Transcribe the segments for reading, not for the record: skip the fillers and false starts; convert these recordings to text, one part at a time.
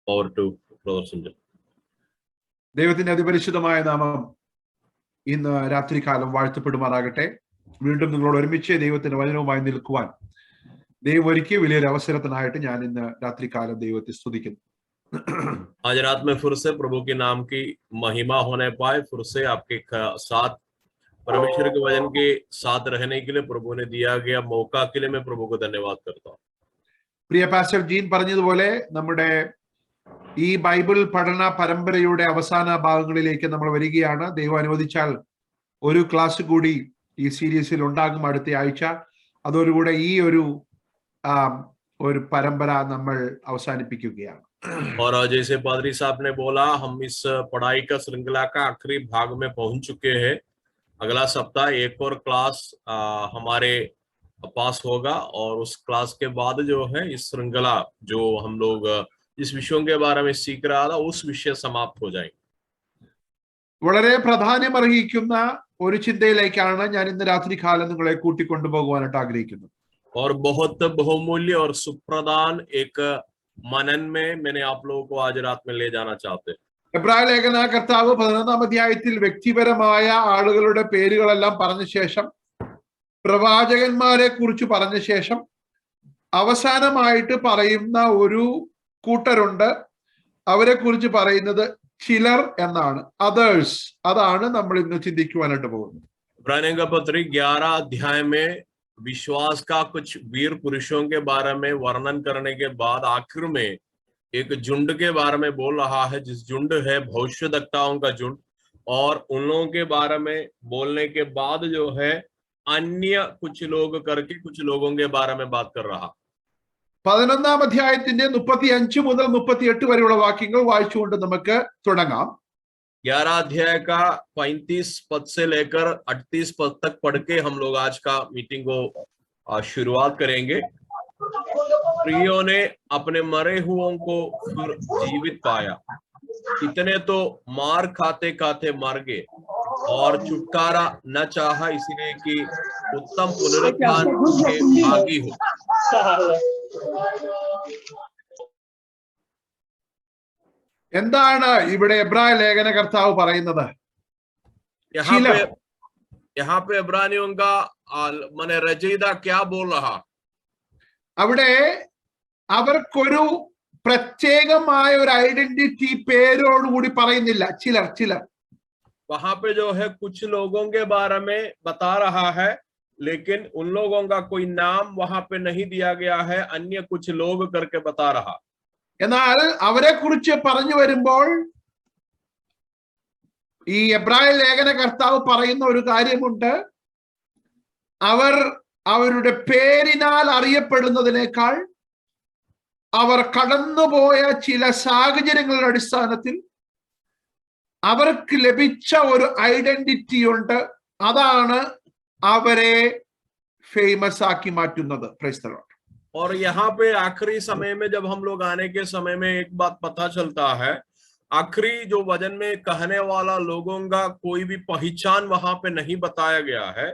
Over to Brother Sunjan. ദൈവത്തിന്റെ അതിപരിശുദ്ധമായ നാമം ഇന്ന് രാത്രികാലം വാഴ്ത്തപ്പെടുമാറാകട്ടെ. വീണ്ടും നിങ്ങളോട് ഒരുമിച്ച് ദൈവത്തിന്റെ വചനവുമായി നിൽക്കുവാൻ ദൈവം ഒരുക്കിയ വലിയൊരു അവസരത്തിനായിട്ട് ഞാൻ ഇന്ന് രാത്രികാലം ദൈവത്തെ സ്തുതിക്കുന്നു. आज रात में फिर से प्रभु के नाम की महिमा होने पाए, फिर से आपके साथ परमेश्वर के वचन के साथ रहने के लिए प्रभु ने दिया गया मौका के लिए मैं प्रभु को धन्यवाद करता हूँ. പ്രിയ പാസ്റ്റർ ജീൻ പറഞ്ഞതുപോലെ നമ്മുടെ ഈ ബൈബിൾ പഠന പരമ്പരയുടെ അവസാന ഭാഗങ്ങളിലേക്ക് നമ്മൾ വരികയാണ്. ദൈവം അനുവദിച്ചാൽ ഒരു ക്ലാസ് കൂടി ഈ സീരീസിൽ ഉണ്ടാകും അടുത്ത ആഴ്ച. അതോടുകൂടെ ഈ ഒരു പരമ്പര നമ്മൾ അവസാനിപ്പിക്കുകയാണ്. और जैसे पादरी साहब ने बोला, हम इस पढ़ाई का श्रृंखला का आखिरी भाग में पहुंच चुके हैं. अगला सप्ताह एक और क्लास हमारे पास होगा और उस क्लास के बाद जो है इस श्रृंखला जो हम लोग जिस विषयों के बारे में सीख रहा था उस विषय समाप्त हो जाएंगे. വളരെ പ്രാധാന്യമർഹിക്കുന്ന ഒരു ചിന്തയിലേക്കാണ് ഞാൻ ഇന്ന് രാത്രികാലം നിങ്ങളെ കൂട്ടിക്കൊണ്ടുപോകുവാനായിട്ട് ആഗ്രഹിക്കുന്നത്. और बहुत बहुमूल्य और सुप्रधान एक मनन में मैंने आप लोगों को आज रात में ले जाना चाहते हैं. എബ്രായ ലേഖന കർത്താവ് 11-ാം അധ്യായത്തിൽ വ്യക്തിപരമായ ആളുകളുടെ പേരുകളെല്ലാം പറഞ്ഞ ശേഷം, പ്രവാചകന്മാരെ കുറിച്ച് പറഞ്ഞ ശേഷം അവസാനമായിട്ട് പറയുന്ന ഒരു കൂട്ടരുണ്ട്. അവരെ കുറിച്ച് പറയുന്നത് ചിലർ എന്നാണ്, അതേഴ്സ്. അതാണ് നമ്മൾ ഇന്ന് ചിന്തിക്കുവാനായിട്ട് പോകുന്നത്. इब्रानियों का पत्र 11 अध्याय में विश्वास का कुछ वीर पुरुषों के बारे में वर्णन करने के बाद आखिर में एक झुंड के बारे में बोल रहा है, जिस झुंड है भविष्यद्वक्ताओं का झुंड. और उन लोगों के बारे में बोलने के बाद जो है अन्य कुछ लोग करके कुछ लोगों के बारे में बात कर रहा. 11-ാം അധ്യായത്തിന്റെ 35 മുതൽ 38 വരെയുള്ള വാക്യങ്ങൾ വായിച്ചുകൊണ്ട് നമുക്ക് തുടങ്ങാം. 11 अध्याय का 35 पद से लेकर 38 पद तक पढ़ के हम लोग आज का मीटिंग को शुरुआत करेंगे. प्रियों ने अपने मरे हुओं को फिर जीवित पाया, इतने तो मार खाते खाते मर गए और छुटकारा न चाहा, इसलिए कि उत्तम पुनरुत्थान के भागी हो. എന്താണ് ഇവിടെ എബ്രായ ലേഖന കർത്താവ് പറയുന്നത്? यहाँ पे इब्रानियों का माने रचयिता क्या बोल रहा? അവിടെ അവർക്കൊരു പ്രത്യേകമായ ഒരു ഐഡന്റിറ്റി പേരോടുകൂടി പറയുന്നില്ല. ചിലർ वहां पे जो है कुछ लोगों के बारे में बता रहा है, लेकिन उन लोगों का कोई नाम वहां पे नहीं दिया गया है, अन्य कुछ लोग करके बता रहा. എന്നാൽ അവരെ കുറിച്ച് പറഞ്ഞു വരുമ്പോൾ ഈ എബ്രായ ലേഖന കർത്താവ് പറയുന്ന ഒരു കാര്യമുണ്ട്. അവർ അവരുടെ പേരിനാൽ അറിയപ്പെടുന്നതിനേക്കാൾ അവർ കടന്നുപോയ ചില സാഹചര്യങ്ങളുടെ അടിസ്ഥാനത്തിൽ അവർക്ക് ലഭിച്ച ഒരു ഐഡന്റിറ്റി ഉണ്ട്. അതാണ് അവരെ ഫേമസ് ആക്കി മാറ്റുന്നത്. Price the Lord. और यहाँ पे आखिरी समय में जब हम लोग आने के समय में एक बात पता चलता है, आखिरी जो वचन में कहने वाला लोगों का कोई भी पहचान वहां पे नहीं बताया गया है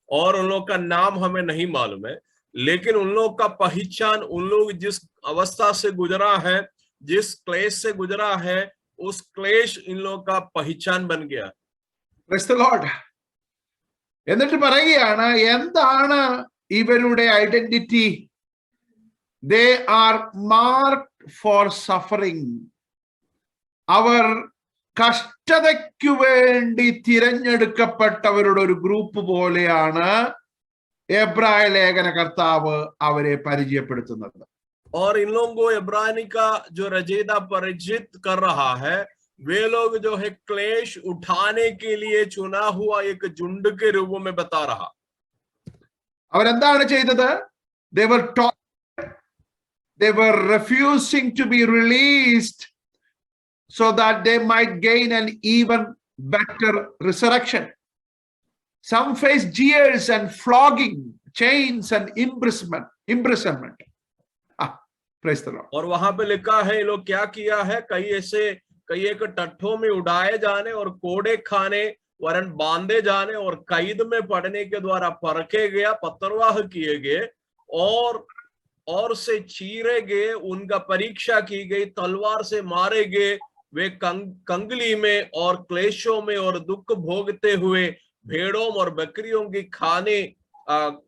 और उन लोग का नाम हमें नहीं मालूम है, लेकिन उन लोग का पहचान, उन लोग जिस अवस्था से गुजरा है, जिस क्लेश से गुजरा है, उस क्लेश इन लोग का पहचान बन गया. Praise the Lord. എന്നിട്ട് പറയുകയാണ്, എന്താണ് ഇവരുടെ identity? They are marked for suffering. അവർ കഷ്ടതയ്ക്കു വേണ്ടി തിരഞ്ഞെടുക്കപ്പെട്ടവരുടെ ഒരു ഗ്രൂപ്പ് പോലെയാണ് എബ്രായ ലേഖന കർത്താവ് അവരെ പരിചയപ്പെടുത്തുന്നത്. और इन लोगों को इब्रानी का जो रचयिता परिचित कर रहा है, वे लोग जो है क्लेश उठाने के लिए चुना हुआ एक झुंड के रूप में बता रहा. അവരെന്താണ് ചെയ്തത്? They were refusing to be released so that they might gain an even better resurrection. Some faced jeers and flogging, chains and imprisonment. Praise the Lord. और वहां पे लिखा है ये लोग क्या किया है, कई एक टट्ठों में उड़ाए जाने और कोड़े खाने वरन बांधे जाने और कैद में पड़ने के द्वारा परखे गया, पत्थरवाह किए गए और से चीरे गए, उनका परीक्षा की गई, तलवार से मारे गए, वे कंगली में और क्लेशों में और दुख भोगते हुए भेड़ों और बकरियों की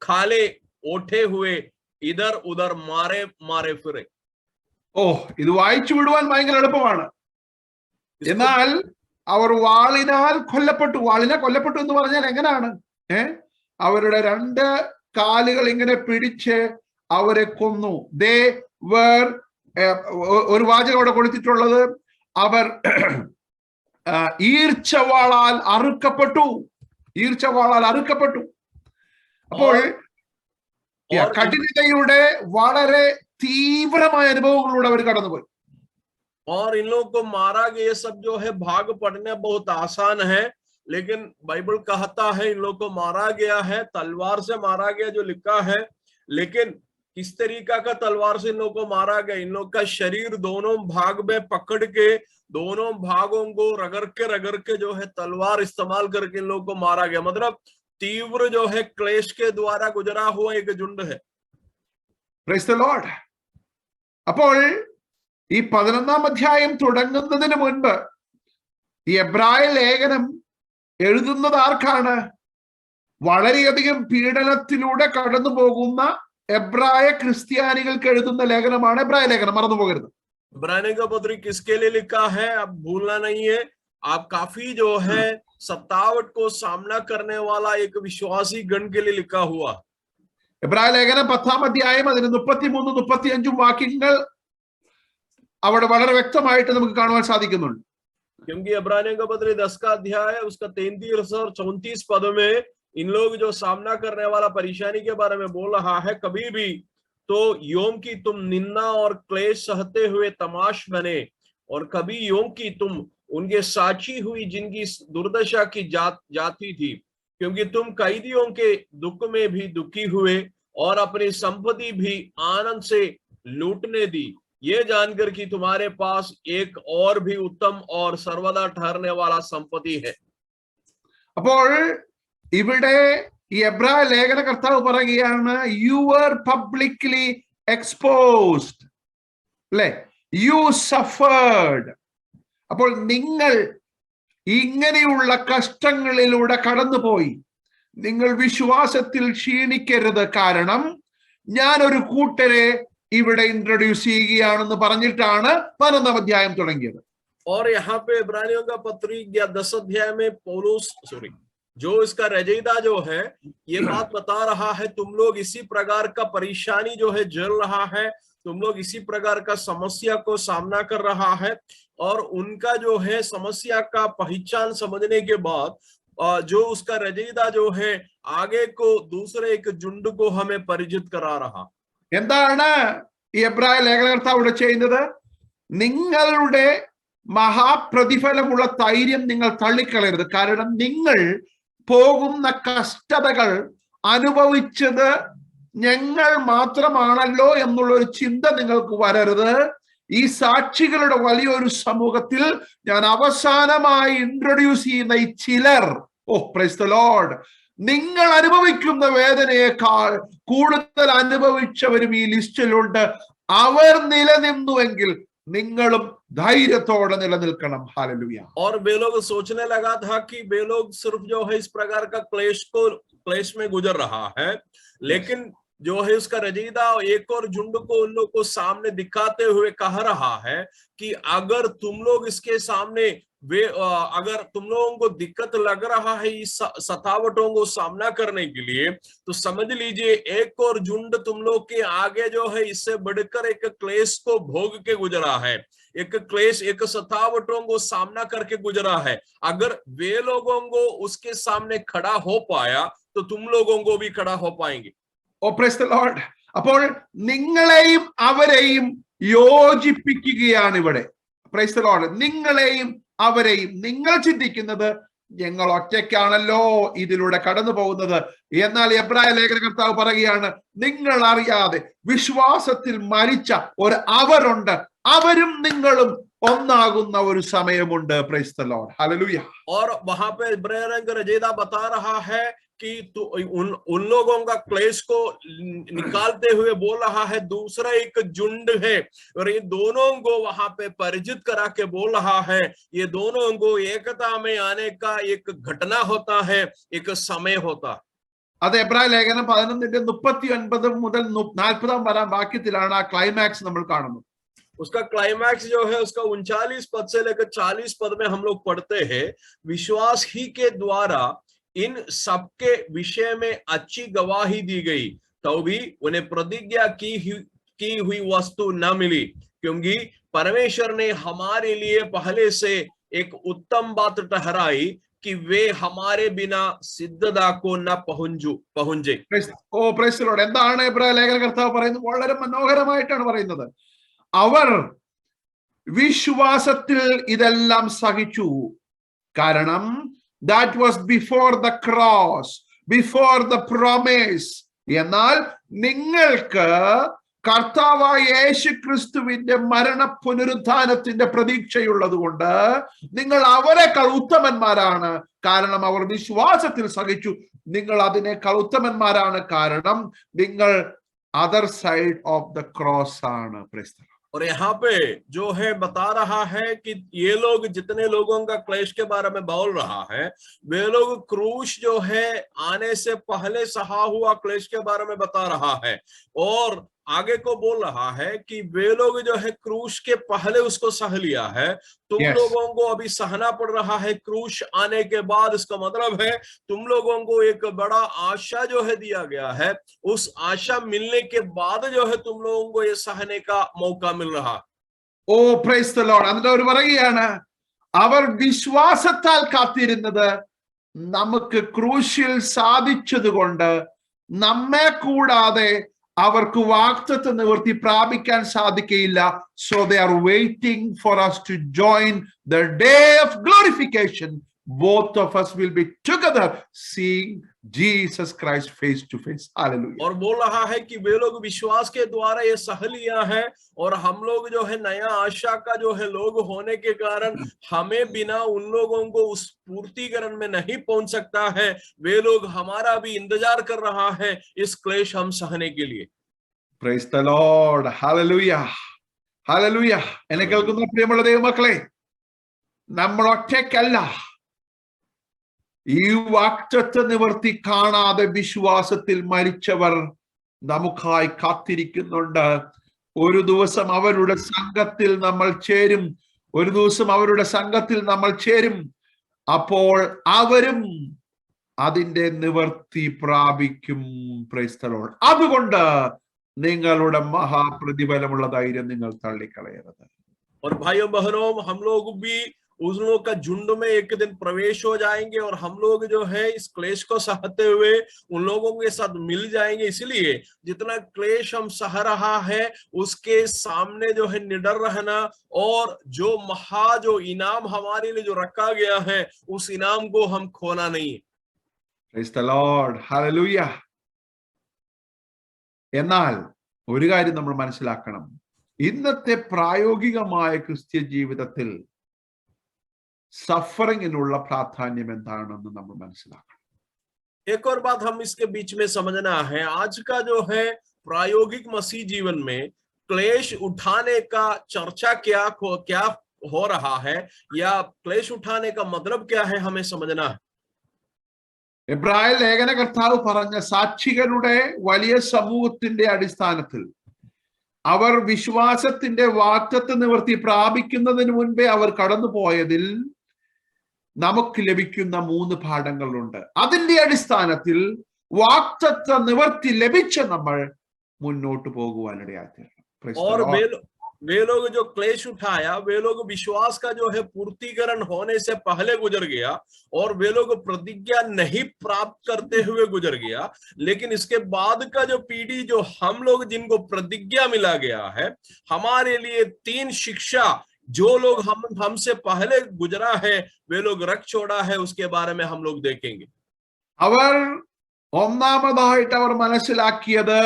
खाले ओठे हुए इधर उधर मारे मारे फिरे. ഓ, ഇത് വായിച്ചു വിടുവാൻ ഭയങ്കര എളുപ്പമാണ്. എന്നാൽ അവർ വാളിനാൽ കൊല്ലപ്പെട്ടു. വാളിനെ കൊല്ലപ്പെട്ടു എന്ന് പറഞ്ഞാൽ എങ്ങനെയാണ്? അവരുടെ 2 കാലുകൾ ഇങ്ങനെ പിടിച്ച് അവരെ കൊന്നു. ദേ വേർ, ഒരു വാചകം അവിടെ കൊടുത്തിട്ടുള്ളത്, അവർ ഈർച്ചവാളാൽ അറുക്കപ്പെട്ടു. ഈർച്ചവാളാൽ അറുക്കപ്പെട്ടു. അപ്പോൾ കഠിനതയുടെ വളരെ തീവ്രമായ അനുഭവങ്ങളിലൂടെ അവർ കടന്നുപോയി. और इन लोगों को मारा गया. ये सब जो है भाग पढ़ना बहुत आसान है, लेकिन बाइबल कहता है इन लोगों को मारा गया है, तलवार से मारा गया जो लिखा है. लेकिन किस तरीका का तलवार से इन लोगों को मारा गया? इन लोग का शरीर दोनों भाग में पकड़ के दोनों भागों को रगड़ के जो है तलवार इस्तेमाल करके इन लोगों को मारा गया. मतलब तीव्र जो है क्लेश के द्वारा गुजरा हुआ एक झुंड है. Praise the Lord. അപ്പോൾ ഈ 11-ാം അധ്യായം തുടങ്ങുന്നതിന് മുൻപ് ഈ എബ്രായ ലേഖനം എഴുതുന്നത് ആർക്കാണ്? വളരെയധികം പീഡനത്തിലൂടെ കടന്നു പോകുന്ന എബ്രായ ക്രിസ്ത്യാനികൾക്ക് എഴുതുന്ന ലേഖനമാണ് എബ്രായ ലേഖനം. മറന്നു പോകരുത്. इब्रानियों का पत्र किसके लिए लिखा है? आप भूलना नहीं है. आप काफी जो है सतावट को सामना करने वाला एक विश्वासी गण के लिए लिखा हुआ. എബ്രായ ലേഖനം 10-ാം അധ്യായം അതിന് 33, 35 വാക്യങ്ങൾ അവിടെ വളരെ വ്യക്തമായിട്ട് നമുക്ക് കാണുവാൻ സാധിക്കുന്നുണ്ട്. क्योंकि इब्रानियों का पत्र 10 का अध्याय उसका 33 और 34 पद में इन लोग जो सामना करने वाला परेशानी के बारे में बोल रहा है. कभी भी तो योम की तुम निंदा और क्लेश सहते हुए तमाश बने, और कभी योम की तुम उनके साक्षी हुई जिनकी दुर्दशा की जाती थी, क्योंकि तुम कैदियों के दुख में भी दुखी हुए और अपनी संपत्ति भी आनंद से लूटने दी, ये जानकर कि तुम्हारे पास एक और भी उत्तम और सर्वदा ठहरने वाला संपत्ति है. അപ്പോൾ ഇവിടെ ഈ എബ്രായ ലേഖന കർത്താവ് പറയുകയാണ്, യു ആർ പബ്ലിക്ലി എക്സ്പോസ്ഡ്, അല്ലെ? You suffered. അപ്പോൾ നിങ്ങൾ ഇങ്ങനെയുള്ള കഷ്ടങ്ങളിലൂടെ കടന്നുപോയി. നിങ്ങൾ വിശ്വാസത്തിൽ ക്ഷീണിക്കരുത്, കാരണം ഞാൻ ഒരു കൂട്ടരെ ഇവിടെ ഇൻട്രൊഡ്യൂസ് ചെയ്യുകയാണെന്ന് പറഞ്ഞിട്ടാണ് 11-ാം അധ്യായം തുടങ്ങിയത്. और यहाँ पे इब्रानियों का पत्र 10 अध्याय में पौलुस जो इसका रचयिता जो है ये बात बता रहा है, तुम लोग इसी प्रकार का परेशानी जो है झेल रहा है, तुम लोग इसी प्रकार का समस्या को सामना कर रहा है. और उनका जो है समस्या का पहचान समझने के बाद जो उसका रचयिता जो है आगे को दूसरे एक झुंड को हमें परिचित करा रहा. എന്താണ് ഈ എബ്രായ ലേഖനകർത്താവ് ഇവിടെ ചെയ്യുന്നത്? നിങ്ങളുടെ മഹാപ്രതിഫലമുള്ള ധൈര്യം നിങ്ങൾ തള്ളിക്കളയരുത്. കാരണം നിങ്ങൾ പോകുന്ന കഷ്ടതകൾ അനുഭവിച്ചത് ഞങ്ങൾ മാത്രമാണല്ലോ എന്നുള്ളൊരു ചിന്ത നിങ്ങൾക്ക് വരരുത്. ഈ സാക്ഷികളുടെ വലിയൊരു സമൂഹത്തിൽ ഞാൻ അവസാനമായി ഇൻട്രൊഡ്യൂസ് ചെയ്യുന്ന ഈ ചിലർ, പ്രൈസ് ദി ലോർഡ്, നിങ്ങൾ അനുഭവിക്കുന്ന വേദനയേക്കാൾ കൂടുതൽ അനുഭവിച്ചവരും ഈ ലിസ്റ്റിലുണ്ട്. അവർ നിലനിന്നുവെങ്കിൽ നിങ്ങളും धैर्यത്തോടെ നിലനിൽക്കണം. हालेलुया. और वे लोग सोचने लगा था कि वे लोग सिर्फ जो है इस प्रकार का क्लेश में गुजर रहा है, लेकिन जो है उसका रचयिता एक और झुंड को उन लोग को सामने दिखाते हुए कह रहा है कि अगर तुम लोग इसके सामने अगर तुम लोगों को दिक्कत लग रहा है इस सतावटों को सामना करने के लिए, तो समझ लीजिए एक और झुंड तुम लोग के आगे जो है इससे बढ़कर एक क्लेश को भोग के गुजरा है, एक क्लेश, एक सतावटों को सामना करके गुजरा है. अगर वे लोगों को उसके सामने खड़ा हो पाया तो तुम लोगों को भी खड़ा हो पाएंगे. Price the Lord. അപ്പോൾ നിങ്ങളെയും അവരെയും യോജിപ്പിക്കുകയാണ് ഇവിടെ. Price the Lord. നിങ്ങളെയും അവരെയും. നിങ്ങൾ ചിന്തിക്കുന്നത് ഞങ്ങൾ ഒറ്റയ്ക്കാണല്ലോ ഇതിലൂടെ കടന്നു പോകുന്നത്, എന്നാൽ എബ്രായ ലേഖനകർത്താവ് പറയുകയാണ്, നിങ്ങൾ അറിയാതെ വിശ്വാസത്തിൽ മരിച്ച ഒരു അവരുണ്ട്, അവരും നിങ്ങളും ഒന്നാകുന്ന ഒരു സമയമുണ്ട്. Price the Lord. हालेलुया. और वहां पे इब्रानियों का रचयिता बता रहा है कि तू उन लोगों का क्लेश को निकालते हुए बोल रहा है दूसरा एक झुंड है, और ये दोनों को वहां पे परिचित करा के बोल रहा है ये दोनों को एकता में आने का एक घटना होता है, एक समय होता। അത് എബ്രായ ലേഖനം 11:39 മുതൽ 40 വാക്യത്തിലാണ് ആ ക്ലൈമാക്സ് നമ്മൾ കാണുന്നത്. उसका क्लाइमैक्स जो है उसका 39 पद से लेकर 40 पद में हम लोग पढ़ते हैं, विश्वास ही के द्वारा इन सबके विषय में अच्छी गवाही दी गई, तो भी उन्हें प्रतिज्ञा की हुई वस्तु न मिली, क्योंकि परमेश्वर ने हमारे लिए पहले से एक उत्तम बात ठहराई कि वे हमारे बिना सिद्धता को न पहुंचे। ഓ പ്രൈസ് ദി ലോർഡ്. എന്താണ് എബ്രായ ലേഖന കർത്താവ് പറയുന്നത്? വളരെ മനോഹരമായിട്ടാണ് പറയുന്നത്. അവർ വിശ്വാസത്തിൽ ഇതെല്ലാം സഹിച്ചു. കാരണം that was before the cross, before the promise. എന്നാൽ നിങ്ങൾക്ക് കർത്താവായ യേശുക്രിസ്തുവിന്റെ മരണ പുനരുത്ഥാനത്തിന്റെ പ്രതീക്ഷയുള്ളത് കൊണ്ട് നിങ്ങൾ അവരെക്കാൾ ഉത്തമന്മാരാണ്. കാരണം അവർ വിശ്വാസത്തിൽ സഹിച്ചു. നിങ്ങൾ അതിനേക്കാൾ ഉത്തമന്മാരാണ്. കാരണം നിങ്ങൾ other side of the cross ആണ്. Praise the Lord. और यहाँ पे जो है बता रहा है कि ये लोग जितने लोगों का क्लेश के बारे में बोल रहा है, वे लोग क्रूस जो है आने से पहले सहा हुआ क्लेश के बारे में बता रहा है, और आगे को बोल रहा है कि वे लोग जो है क्रूस के पहले उसको सह लिया है, तुम लोगों को अभी सहना पड़ रहा है क्रूस आने के बाद। इसका मतलब है तुम लोगों को एक बड़ा आशा जो है दिया गया है, उस आशा मिलने के बाद जो है तुम लोगों को ये सहने का मौका मिल रहा। ഓ പ്രൈസ് ദി ലോർഡ്. എന്നിട്ട് അവർ പറയുകയാണ്, അവർ വിശ്വാസത്താൽ കാത്തിരുന്നത് നമുക്ക് ക്രൂശിൽ സാധിച്ചതുകൊണ്ട് നമ്മെ കൂടാതെ അവർക്ക് വാഗ്ദത്ത നിവൃത്തി പ്രാപിക്കാൻ സാധിക്കയില്ല. So they are waiting for us to join the day of glorification. Both of us will be together seeing Jesus Christ face to face. Hallelujah. और बोल रहा है कि वे लोग विश्वास के द्वारा ये सह लिया है, और हम लोग जो है नया आशा का जो है लोग होने के कारण हमें बिना उन लोगों को उस पूर्तिकरण में नहीं पहुंच सकता है। वे लोग हमारा भी इंतजार कर रहा है इस क्लेश हम सहने के लिए। Praise the Lord. Hallelujah. Hallelujah. എന്നെ കേൾക്കുന്ന പ്രിയമുള്ള ദൈവമക്കളെ, നമ്മൾ ഒറ്റയ്ക്കല്ല. ഈ വാഗ്ദത്ത നിവൃത്തി കാണാതെ വിശ്വാസത്തിൽ മരിച്ചവർ നമുക്കായി കാത്തിരിക്കുന്നുണ്ട്. ഒരു ദിവസം അവരുടെ സംഘത്തിൽ നമ്മൾ ചേരും. ഒരു ദിവസം അവരുടെ സംഘത്തിൽ നമ്മൾ ചേരും. അപ്പോൾ അവരും അതിന്റെ നിവൃത്തി പ്രാപിക്കും. Price the Lord. അതുകൊണ്ട് നിങ്ങളുടെ മഹാപ്രതിഫലമുള്ള ധൈര്യം നിങ്ങൾ തള്ളിക്കളയരുത്. और भाइयों बहनों, हम लोग भी उन लोग का झुंड में एक दिन प्रवेश हो जाएंगे, और हम लोग जो है इस क्लेश को सहते हुए उन लोगों के साथ मिल जाएंगे। इसलिए जितना क्लेश हम सह रहा है उसके सामने जो है निडर रहना, और जो इनाम हमारे लिए जो रखा गया है उस इनाम को हम खोना नहीं। Praise the Lord. Hallelujah. എന്നാൽ ഒരു കാര്യം നമ്മൾ മനസ്സിലാക്കണം. ഇന്നത്തെ പ്രായോഗികമായ ക്രിസ്ത്യ ജീവിതത്തിൽ സഫറിങ്ങിനുള്ള പ്രാധാന്യം എന്താണെന്ന് നമ്മൾ മനസ്സിലാക്കണം. एक और बात हम इसके बीच में समझना है, आज का जो है प्रायोगिक मसीह जीवन में क्लेश उठाने का चर्चा क्या हो रहा है, या क्लेश उठाने का मतलब क्या है, हमें समझना है। എബ്രായ ലേഖന കർത്താവ് പറഞ്ഞ സാക്ഷികളുടെ വലിയ സമൂഹത്തിന്റെ അടിസ്ഥാനത്തിൽ അവർ വിശ്വാസത്തിന്റെ വാഗ്ദത്ത നിവൃത്തി പ്രാപിക്കുന്നതിന് മുൻപേ അവർ കടന്നുപോയതിൽ നമുക്ക് ലഭിക്കുന്ന 3 പാഠങ്ങളുണ്ട്. അതിന്റെ അടിസ്ഥാനത്തിൽ വാഗ്ദത്ത നിവൃത്തി ലഭിച്ച നമ്മൾ മുന്നോട്ട് പോകുവാനിടയായി. वे लोग जो क्लेश उठाया, वे लोग विश्वास का जो है पूर्तिकरण होने से पहले गुजर गया, और वे लोग प्रतिज्ञा नहीं प्राप्त करते हुए गुजर गया। लेकिन इसके बाद का जो पीढ़ी, जो हम लोग जिनको प्रतिज्ञा मिला गया है, हमारे लिए 3 शिक्षा जो लोग हमसे पहले गुजरा है, वे लोग रख छोड़ा है, उसके बारे में हम लोग देखेंगे। അവർ ഒന്നാമതായിട്ട് അവർ മനസ്സിലാക്കിയത്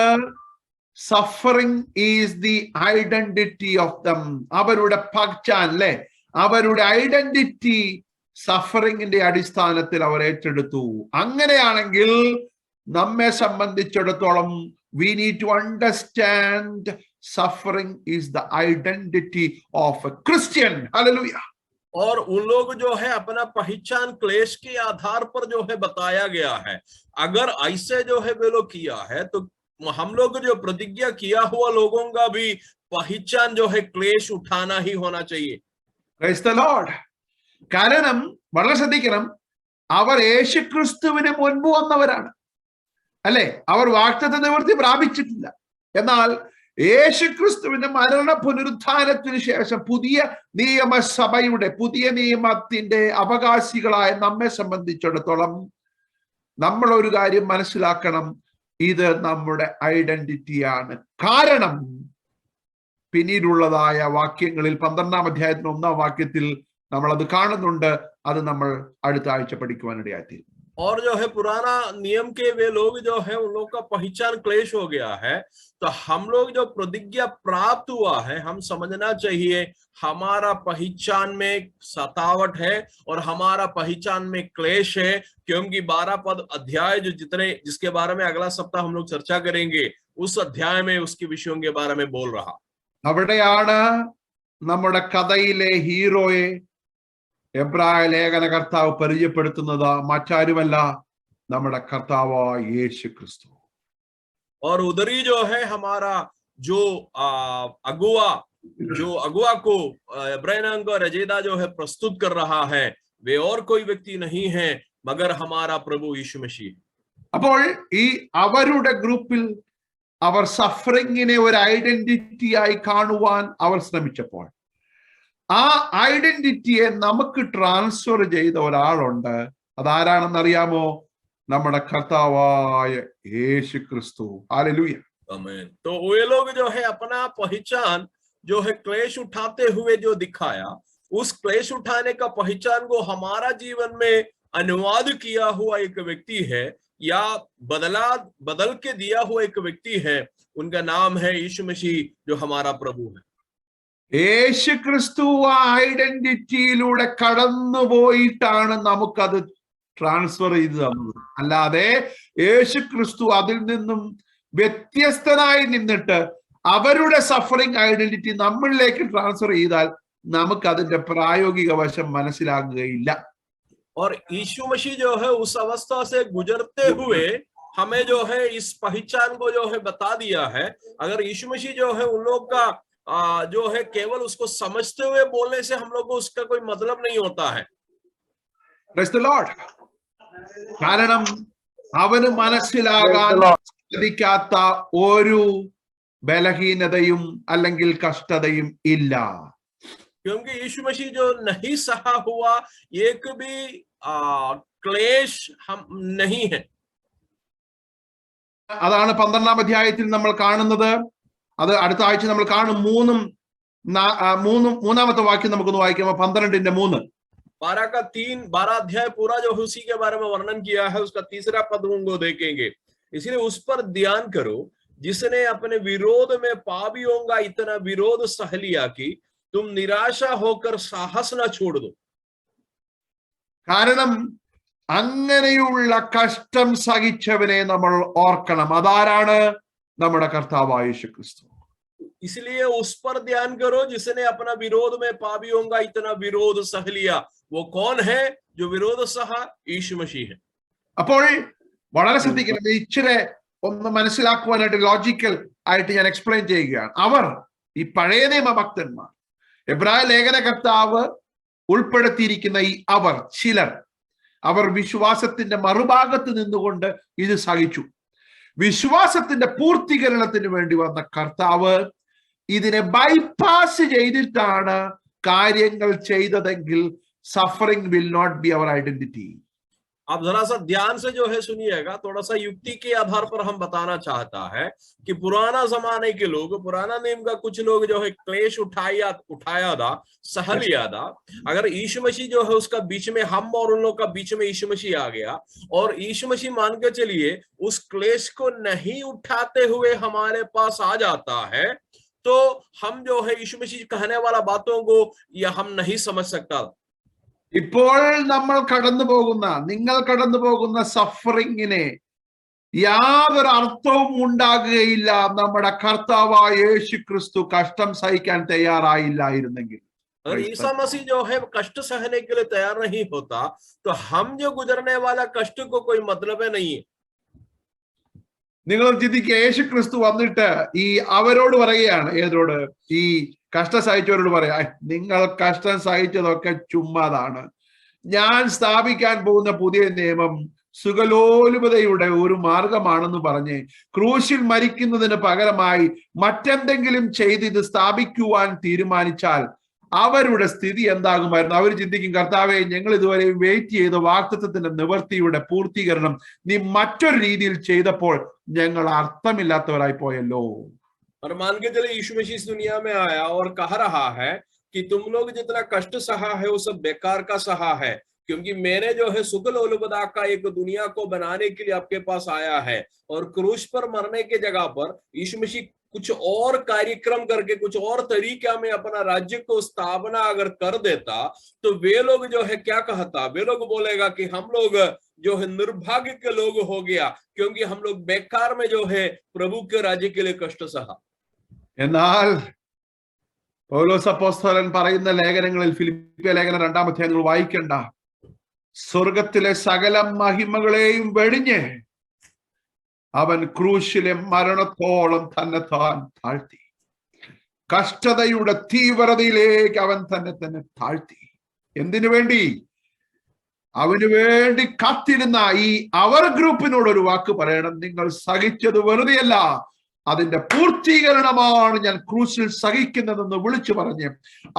suffering is the identity of them. അവരുടെ പഹ്ചാൻ, അവരുടെ ഐഡന്റിറ്റി സഫറിങ്ങിന്റെ അടിസ്ഥാനത്തിൽ അവർ ഏറ്റെടുത്തു. അങ്ങനെയാണെങ്കിൽ നമ്മെ സംബന്ധിച്ചിടത്തോളം we need to understand suffering is the identity of a Christian. Hallelujah. और उन लोग जो है अपना पहचान क्लेश के आधार पर जो है बताया गया है। अगर ऐसे जो है वे लोग किया है तो हम लोग जो प्रतिज्ञा किया हुआ लोगों का भी पहचान जो है क्लेश उठाना ही होना चाहिए। Praise the Lord. കാരണം വളരെ ശ്രദ്ധിക്കണം, അവർ യേശുക്രിസ്തുവിന് മുൻപ് വന്നവരാണ്, അല്ലെ? അവർ വാഗ്ദത്ത നിവൃത്തി പ്രാപിച്ചിട്ടില്ല. എന്നാൽ യേശുക്രിസ്തുവിന്റെ മരണ പുനരുത്ഥാനത്തിന് ശേഷം പുതിയ നിയമസഭയുടെ, പുതിയ നിയമത്തിന്റെ അവകാശികളായ നമ്മെ സംബന്ധിച്ചിടത്തോളം നമ്മൾ ഒരു കാര്യം മനസ്സിലാക്കണം, ഇത് നമ്മുടെ ഐഡന്റിറ്റിയാണ്. കാരണം പിന്നീടുള്ളതായ വാക്യങ്ങളിൽ 12-ാം അധ്യായത്തിന് 1-ാം വാക്യത്തിൽ നമ്മൾ അത് കാണുന്നുണ്ട്. അത് നമ്മൾ അടുത്ത ആഴ്ച പഠിക്കുവാനിടയായിത്തീരും. और जो है पुराना नियम के वे लोग जो है उन लोग का पहचान क्लेश हो गया है, तो हम लोग जो प्रतिज्ञा प्राप्त हुआ है, हम समझना चाहिए हमारा पहचान में सतावट है और हमारा पहचान में क्लेश है, क्योंकि 12 पद अध्याय जो जिसके बारे में अगला सप्ताह हम लोग चर्चा करेंगे, उस अध्याय में उसके विषयों के बारे में बोल रहा। അവിടെയാണ് നമ്മുടെ കഥയിലെ ഹീറോയെ എബ്രായ ലേഖന കർത്താവ് പരിചയപ്പെടുത്തുന്നത് മറ്റാരുമല്ല, നമ്മുടെ കർത്താവായ യേശു ക്രിസ്തു. और उधर ही जो है हमारा जो अगुआ को इब्राहिम को रजेदा जो है प्रस्तुत कर रहा है, वे और कोई व्यक्ति नहीं है मगर हमारा प्रभु यीशु मसीह। അപ്പോൾ ഈ അവരുടെ ഗ്രൂപ്പിൽ അവർ സഫറിങ്ങിനെ ഒരു ഐഡന്റിറ്റിയായി കാണുവാൻ അവർ ശ്രമിച്ചപ്പോൾ ആ ഐഡന്റിറ്റിയെ നമുക്ക് ട്രാൻസ്ഫർ ചെയ്ത ഒരാളുണ്ട്. അതാരാണെന്നറിയാമോ? നമ്മുടെ കർത്താവായ യേശു ക്രിസ്തു. ഹല്ലേലൂയ. आमीन। तो वे लोग जो है अपना पहचान जो है क्लेश उठाते हुए जो दिखाया, उस क्लेश उठाने का पहचान को हमारा जीवन में अनुवाद किया हुआ एक व्यक्ति है या बदल के दिया हुआ एक व्यक्ति है। उनका नाम है यीशु मसीह, जो हमारा प्रभु है। യേശു ക്രിസ്തു ആ ഐഡന്റിറ്റിയിലൂടെ കടന്നുപോയിട്ടാണ് നമുക്കത് ട്രാൻസ്ഫർ ചെയ്ത് തന്നത്. അല്ലാതെ യേശു ക്രിസ്തു അതിൽ നിന്നും വ്യത്യസ്തനായി നിന്നിട്ട് അവരുടെ സഫറിംഗ് ഐഡന്റിറ്റി നമ്മളിലേക്ക് ട്രാൻസ്ഫർ ചെയ്താൽ നമുക്ക് അതിന്റെ പ്രായോഗിക വശം മനസ്സിലാകുകയില്ല. और यीशु मसीह जो है उस अवस्था से गुजरते हुए हमें जो है इस पहचान को जो है बता दिया है। अगर यीशु मसीह जो है उन लोग का जो है केवल उसको समझते हुए बोलने से हम लोग को उसका कोई मतलब नहीं होता है। Praise the Lord. കാരണം അവന് മനസ്സിലാകാൻ സാധിക്കാത്ത ഒരു ബലഹീനതയും അല്ലെങ്കിൽ കഷ്ടതയും ഇല്ല. क्योंकि यीशु मसीह जो नहीं सहा हुआ एक भी क्लेश हम नहीं है। അതാണ് 12-ാം അധ്യായത്തിൽ നമ്മൾ കാണുന്നത്. അത് അടുത്ത ആഴ്ച നമ്മൾ കാണും. മൂന്നാമത്തെ വാക്യം നമുക്കൊന്ന് വായിക്കാം. 12:3. 12 अध्याय पूरा जो उसी के बारे में वर्णन किया है, उसका 3रा पद को देखेंगे। इसलिए उस पर ध्यान करो जिसने अपने विरोध में पापियों का इतना विरोध सह लिया कि तुम निराशा होकर साहस न छोड़ दो। കാരണം അങ്ങനെയുള്ള കഷ്ടം സഹിച്ചവനെ നമ്മൾ ഓർക്കണം. അതാരാണ്? നമ്മുടെ കർത്താവായ യേശു ക്രിസ്തു. इसलिए उस पर ध्यान करो जिसने अपना विरोध में पापियों का इतना विरोध सह लिया। वो कौन है जो विरोध सहा? यीशु मसीह है। അപ്പോൾ വളരെ ശ്രദ്ധിക്കണം. ഇച്ചിരി ഒന്ന് മനസ്സിലാക്കുവാനായിട്ട് ലോജിക്കൽ ആയിട്ട് ഞാൻ എക്സ്പ്ലെയിൻ ചെയ്യുകയാണ്. അവർ ഈ പഴയ നിയമ ഭക്തന്മാർ, എബ്രായ ലേഖന കർത്താവ് ഉൾപ്പെടുത്തിയിരിക്കുന്ന ഈ ചിലർ അവർ വിശ്വാസത്തിന്റെ മറുഭാഗത്ത് നിന്നുകൊണ്ട് ഇത് സഹിച്ചു. വിശ്വാസത്തിന്റെ പൂർത്തീകരണത്തിന് വേണ്ടി വന്ന കർത്താവ് ഇതിനെ ബൈപ്പാസ് ചെയ്തിട്ടാണ് കാര്യങ്ങൾ ചെയ്തതെങ്കിൽ suffering will not be our identity. आप जरा सा ध्यान से जो है सुनिएगा, थोड़ा सा युक्ति के आधार पर हम बताना चाहता है कि पुराना जमाने के लोग, पुराना नियम का कुछ लोग जो है क्लेश उठाया था, सह लिया था। अगर यीशु मसीह जो है उसका बीच में, हम और उन लोग का बीच में यीशु मसीह आ गया और यीशु मसीह मान के चलिए उस क्लेश को नहीं उठाते हुए हमारे पास आ जाता है, तो हम जो है यीशु मसीह कहने वाला बातों को या हम नहीं समझ सकता। ഇപ്പോൾ നമ്മൾ കടന്നു പോകുന്ന, നിങ്ങൾ കടന്നു പോകുന്ന സഫറിങ്ങിനെ യാതൊരു അർത്ഥവും ഉണ്ടാകുകയില്ല നമ്മുടെ കർത്താവായ യേശു ക്രിസ്തു കഷ്ടം സഹിക്കാൻ തയ്യാറായില്ലായിരുന്നെങ്കിൽ. अगर ईसा मसीह जो है कष्ट सहने के लिए तैयार नहीं होता तो हम जो गुजरने वाला कष्ट को कोई मतलब है नहीं है. നിങ്ങൾ ചിന്തിക്കുക, യേശു ക്രിസ്തു വന്നിട്ട് ഈ അവരോട് പറയുകയാണ്, ഏതോട്? ഈ കഷ്ടം സഹിച്ചവരോട് പറയാ, നിങ്ങൾ കഷ്ടം സഹിച്ചതൊക്കെ ചുമ്മാതാണ്. ഞാൻ സ്ഥാപിക്കാൻ പോകുന്ന പുതിയ നിയമം സുഖലോലുപതയുടെ ഒരു മാർഗമാണെന്ന് പറഞ്ഞ് ക്രൂശിൽ മരിക്കുന്നതിന് പകരമായി മറ്റെന്തെങ്കിലും ചെയ്ത് ഇത് സ്ഥാപിക്കുവാൻ തീരുമാനിച്ചാൽ അവരുടെ സ്ഥിതി എന്താകുമായിരുന്നു? അവർ ചിന്തിക്കും, കർത്താവെ, ഞങ്ങൾ ഇതുവരെ വെയിറ്റ് ചെയ്ത വാഗ്ദത്തത്തിന്റെ നിവർത്തിയുടെ പൂർത്തീകരണം നീ മറ്റൊരു രീതിയിൽ ചെയ്തപ്പോൾ ഞങ്ങൾ അർത്ഥമില്ലാത്തവരായി പോയല്ലോ. और मान के चले यीशु मसीह इस दुनिया में आया और कह रहा है कि तुम लोग जितना कष्ट सहा है वो सब बेकार का सहा है, क्योंकि मैंने जो है सुगलोलुपदा का एक दुनिया को बनाने के लिए आपके पास आया है. और क्रूस पर मरने के जगह पर यीशु मसीह कुछ और कार्यक्रम करके कुछ और तरीका में अपना राज्य को स्थापना अगर कर देता तो वे लोग जो है क्या कहता? वे लोग बोलेगा कि हम लोग जो है निर्भाग्य के लोग हो गया, क्योंकि हम लोग बेकार में जो है प्रभु के राज्य के लिए कष्ट सहा. എന്നാൽ പൗലോസ് അപ്പോസ്തലൻ പറയുന്ന ലേഖനങ്ങളിൽ, ഫിലിപ്പിയ ലേഖനം 2-ാം അധ്യായം നിങ്ങൾ വായിക്കണ്ട, സ്വർഗത്തിലെ സകല മഹിമകളെയും വെടിഞ്ഞ് അവൻ ക്രൂശിലെ മരണത്തോളം തന്നെ താൻ താഴ്ത്തി. കഷ്ടതയുടെ തീവ്രതയിലേക്ക് അവൻ തന്നെ താഴ്ത്തി. എന്തിനു വേണ്ടി? അവന് വേണ്ടി കാത്തിരുന്ന ഈ അവർ ഗ്രൂപ്പിനോട് ഒരു വാക്ക് പറയണം, നിങ്ങൾ സഹിച്ചത് വെറുതെയല്ല, അതിന്റെ പൂർത്തീകരണമാണ് ഞാൻ ക്രൂസിൽ സഹിക്കുന്നതെന്ന് വിളിച്ചു പറഞ്ഞ്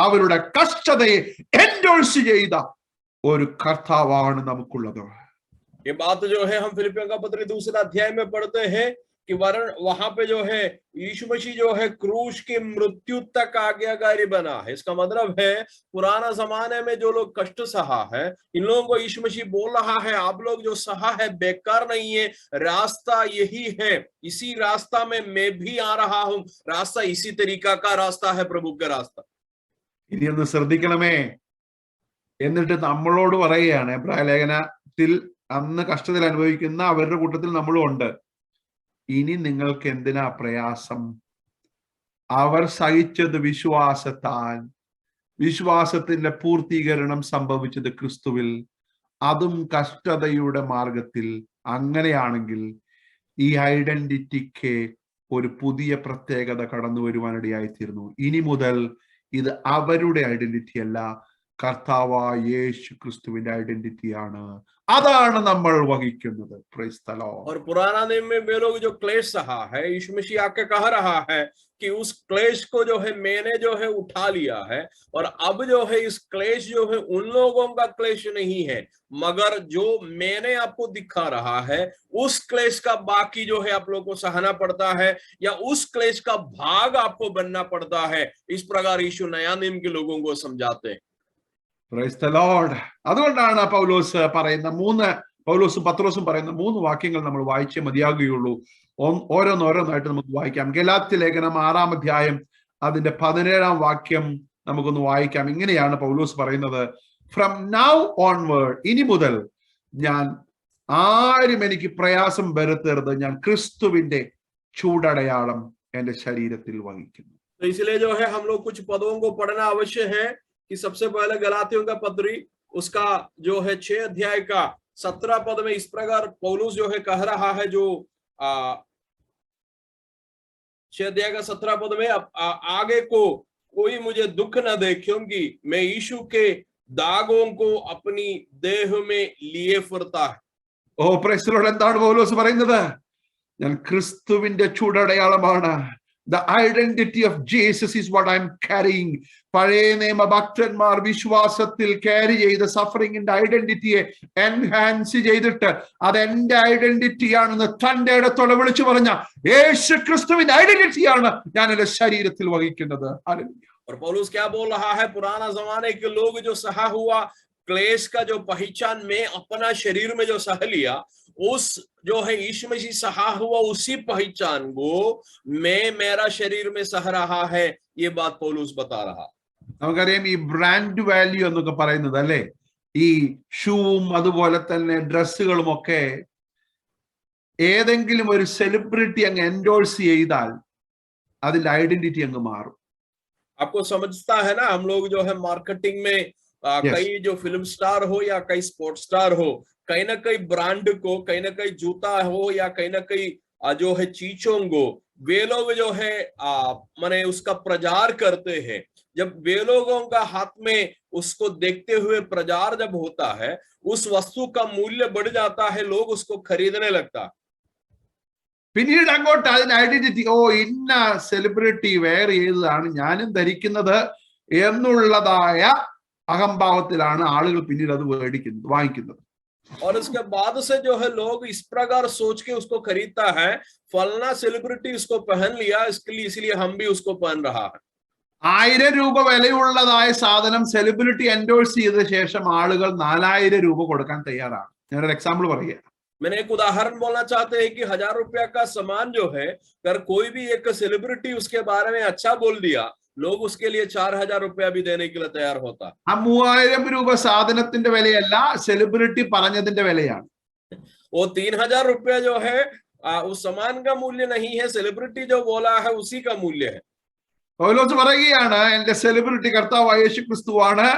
അവരുടെ കഷ്ടതയെ എൻഡോഴ്സ് ചെയ്ത ഒരു കർത്താവാണ് നമുക്കുള്ളത്. ये बात जो है हम फिलिपियों का पत्र 2 अध्याय में पढ़ते हैं कि वहां पे जो है यीशु मसीह जो है क्रूस की मृत्यु तक आज्ञाकारी बना है. इसका मतलब है पुराना जमाने में जो लोग कष्ट सहा है, इन लोगों को यीशु मसीह बोल रहा है, आप लोग जो सहा है बेकार नहीं है, रास्ता यही है, इसी रास्ता में मैं भी आ रहा हूं. रास्ता इसी तरीका का रास्ता है, प्रभु का रास्ता. ഇനി ഒന്ന് ശ്രദ്ധിക്കണമേ. എന്നിട്ട് നമ്മളോട് പറയുകയാണ്, എബ്രായ ലേഖനത്തിൽ അന്ന് കഷ്ടത്തിൽ അനുഭവിക്കുന്ന അവരുടെ കൂട്ടത്തിൽ നമ്മളും ഉണ്ട്. ഇനി നിങ്ങൾക്ക് എന്തിനാ പ്രയാസം? അവർ സഹിച്ചത് വിശ്വാസത്താൽ, വിശ്വാസത്തിന്റെ പൂർത്തീകരണം സംഭവിച്ചത് ക്രിസ്തുവിൽ, അതും കഷ്ടതയുടെ മാർഗത്തിൽ. അങ്ങനെയാണെങ്കിൽ ഈ ഐഡന്റിറ്റിക്ക് ഒരു പുതിയ പ്രത്യേകത കടന്നു വരുവാനിടയായിത്തീരുന്നു. ഇനി മുതൽ ഇത് അവരുടെ ഐഡന്റിറ്റി അല്ല, കർത്താവായ യേശു ക്രിസ്തുവിന്റെ ഐഡന്റിറ്റിയാണ്. അതാണ് നമ്മൾ വഹിക്കുന്നത്. Price the Lord. और पुराना नियम में वे लोग जो क्लेश सहा है, यीशु मसीह आके कह रहा है कि उस क्लेश को जो है मैंने जो है उठा लिया है, और अब जो है इस क्लेश जो है उन लोगों का क्लेश नहीं है, मगर जो मैंने आपको दिखा रहा है उस क्लेश का बाकी जो है आप लोगों को सहना पड़ता है, या उस क्लेश का भाग आपको बनना पड़ता है. इस प्रकार यीशु नया नियम के लोगों को समझाते हैं. Price the Lord. അതുകൊണ്ടാണ് പൗലോസ് പറയുന്ന പൗലോസും പത്രോസും പറയുന്ന 3 വാക്യങ്ങൾ നമ്മൾ വായിച്ചേ മതിയാകുകയുള്ളൂ. ഓരോന്നായിട്ട് നമുക്ക് വായിക്കാം. ഗലാത്യ ലേഖനം 6-ാം അധ്യായം അതിന്റെ 17-ാം വാക്യം നമുക്കൊന്ന് വായിക്കാം. ഇങ്ങനെയാണ് പൗലോസ് പറയുന്നത്, ഫ്രം നൗ ഓൺവേർഡ്, ഇനി മുതൽ ഞാൻ ആരും എനിക്ക് പ്രയാസം വരുത്തരുത്, ഞാൻ ക്രിസ്തുവിന്റെ ചൂടടയാളം എന്റെ ശരീരത്തിൽ വഹിക്കുന്നു. तो इसलिए जो है हम लोग कुछ पदों को पढ़ना अवश्य है कि सबसे पहले गलातियों का पत्री उसका जो है 6 अध्याय का 17 पद में इस प्रकार पौलुस जो है कह रहा है, जो 6 अध्याय का 17 पद में आगे को कोई मुझे दुख न दे, क्योंकि मैं यीशु के दागों को अपनी देह में लिए फिरता है. ഓ പ്രൈസ് ദി ലോർഡ്. എന്താണ് പൗലോസ് പറയുന്നത്? ഞാൻ ക്രിസ്തുവിന്റെ ചൂടടയാളമാണ്. The identity of Jesus is what I'm carrying. പഴയ നിയമ ഭക്തന്മാർ വിശ്വാസത്തിൽ ക്യാരി ചെയ്ത സഫറിങ്ങിന്റെ ഐഡന്റിറ്റിയെ എൻഹാൻസ് ചെയ്തിട്ട് അത് എന്റെ ഐഡന്റിറ്റിയാണെന്ന് തന്റെ ഇടത്തോടെ വിളിച്ചു പറഞ്ഞ യേശു ക്രിസ്തുവിന്റെ ഐഡന്റിറ്റിയാണ് ഞാൻ എന്റെ ശരീരത്തിൽ വഹിക്കുന്നത്. और पौलुस क्या बोल रहा है? पुराना जमाने के लोग जो सहा हुआ क्लेश का जो पहचान में अपना शरीर में जो सह लिया, उस जो है यीशु मसीह सहा हुआ उसी पहचान को मैं मेरा शरीर में सह रहा है. ये बात पौलुस बता रहा. നമുക്കറിയാം ഈ ബ്രാൻഡ് വാല്യൂ എന്നൊക്കെ പറയുന്നത് അല്ലേ, ഈ ഷൂവും അതുപോലെ തന്നെ ഡ്രസ്സുകളും ഒക്കെ ഏതെങ്കിലും ഒരു സെലിബ്രിറ്റി അങ്ങ് എൻഡോഴ്സ് ചെയ്താൽ അതിന്റെ ഐഡന്റിറ്റി അങ്ങ് മാറും. आपको समझता है ना, हम लोग जो है मार्केटिंग में Yes. कई जो फिल्म स्टार हो या कई स्पोर्ट्स स्टार हो, कहीं ना कहीं ब्रांड को, कहीं ना कहीं जूता हो या कहीं ना कहीं जो है चीजों को वे लोग जो है माने उसका प्रचार करते हैं. जब वे लोगों का हाथ में उसको देखते हुए प्रचार जब होता है, उस वस्तु का मूल्य बढ़ जाता है, लोग उसको खरीदने लगता. പിന്നീട് അങ്ങോട്ട് അതിന് ഐഡന്റിറ്റി, ഓ ഇന്ന സെലിബ്രിറ്റി വെയർ ചെയ്തതാണ് ഞാനും ധരിക്കുന്നത് എന്നുള്ളതായ അഹംഭാവത്തിലാണ് ആളുകൾ പിന്നീട് അത് വാങ്ങിക്കുന്നത്. और उसके बाद से जो है लोग इस प्रकार सोच के उसको खरीदता है, फलना सेलिब्रिटी उसको पहन लिया, इसके लिए इसलिए हम भी उसको पहन रहा है. 1000 രൂപ വിലയുള്ളതായ സാധനം സെലിബ്രിറ്റി എൻഡോഴ്സ് ചെയ്ത ശേഷം ആളുകൾ 4000 രൂപ കൊടുക്കാൻ തയ്യാറാണ്. ഞാനൊരു എക്സാമ്പിൾ പറയുക. मैंने एक उदाहरण बोलना चाहते हैं कि 1000 रुपया का सामान जो है, अगर कोई भी एक सेलिब्रिटी उसके बारे में अच्छा बोल दिया, लोग उसके लिए 4000 रुपया भी देने के लिए तैयार होता. ആ 3000 രൂപ സാധനത്തിന്റെ വിലയല്ല, സെലിബ്രിറ്റി പറഞ്ഞതിന്റെ വിലയാണ്. वो 3000 रुपया जो है उस सामान का मूल्य नहीं है, सेलिब्रिटी जो बोला है उसी का मूल्य है. പൗലോസ് പറയുകയാണ്, എന്റെ സെലിബ്രിറ്റി കർത്താവായ യേശുക്രിസ്തുവാണ്.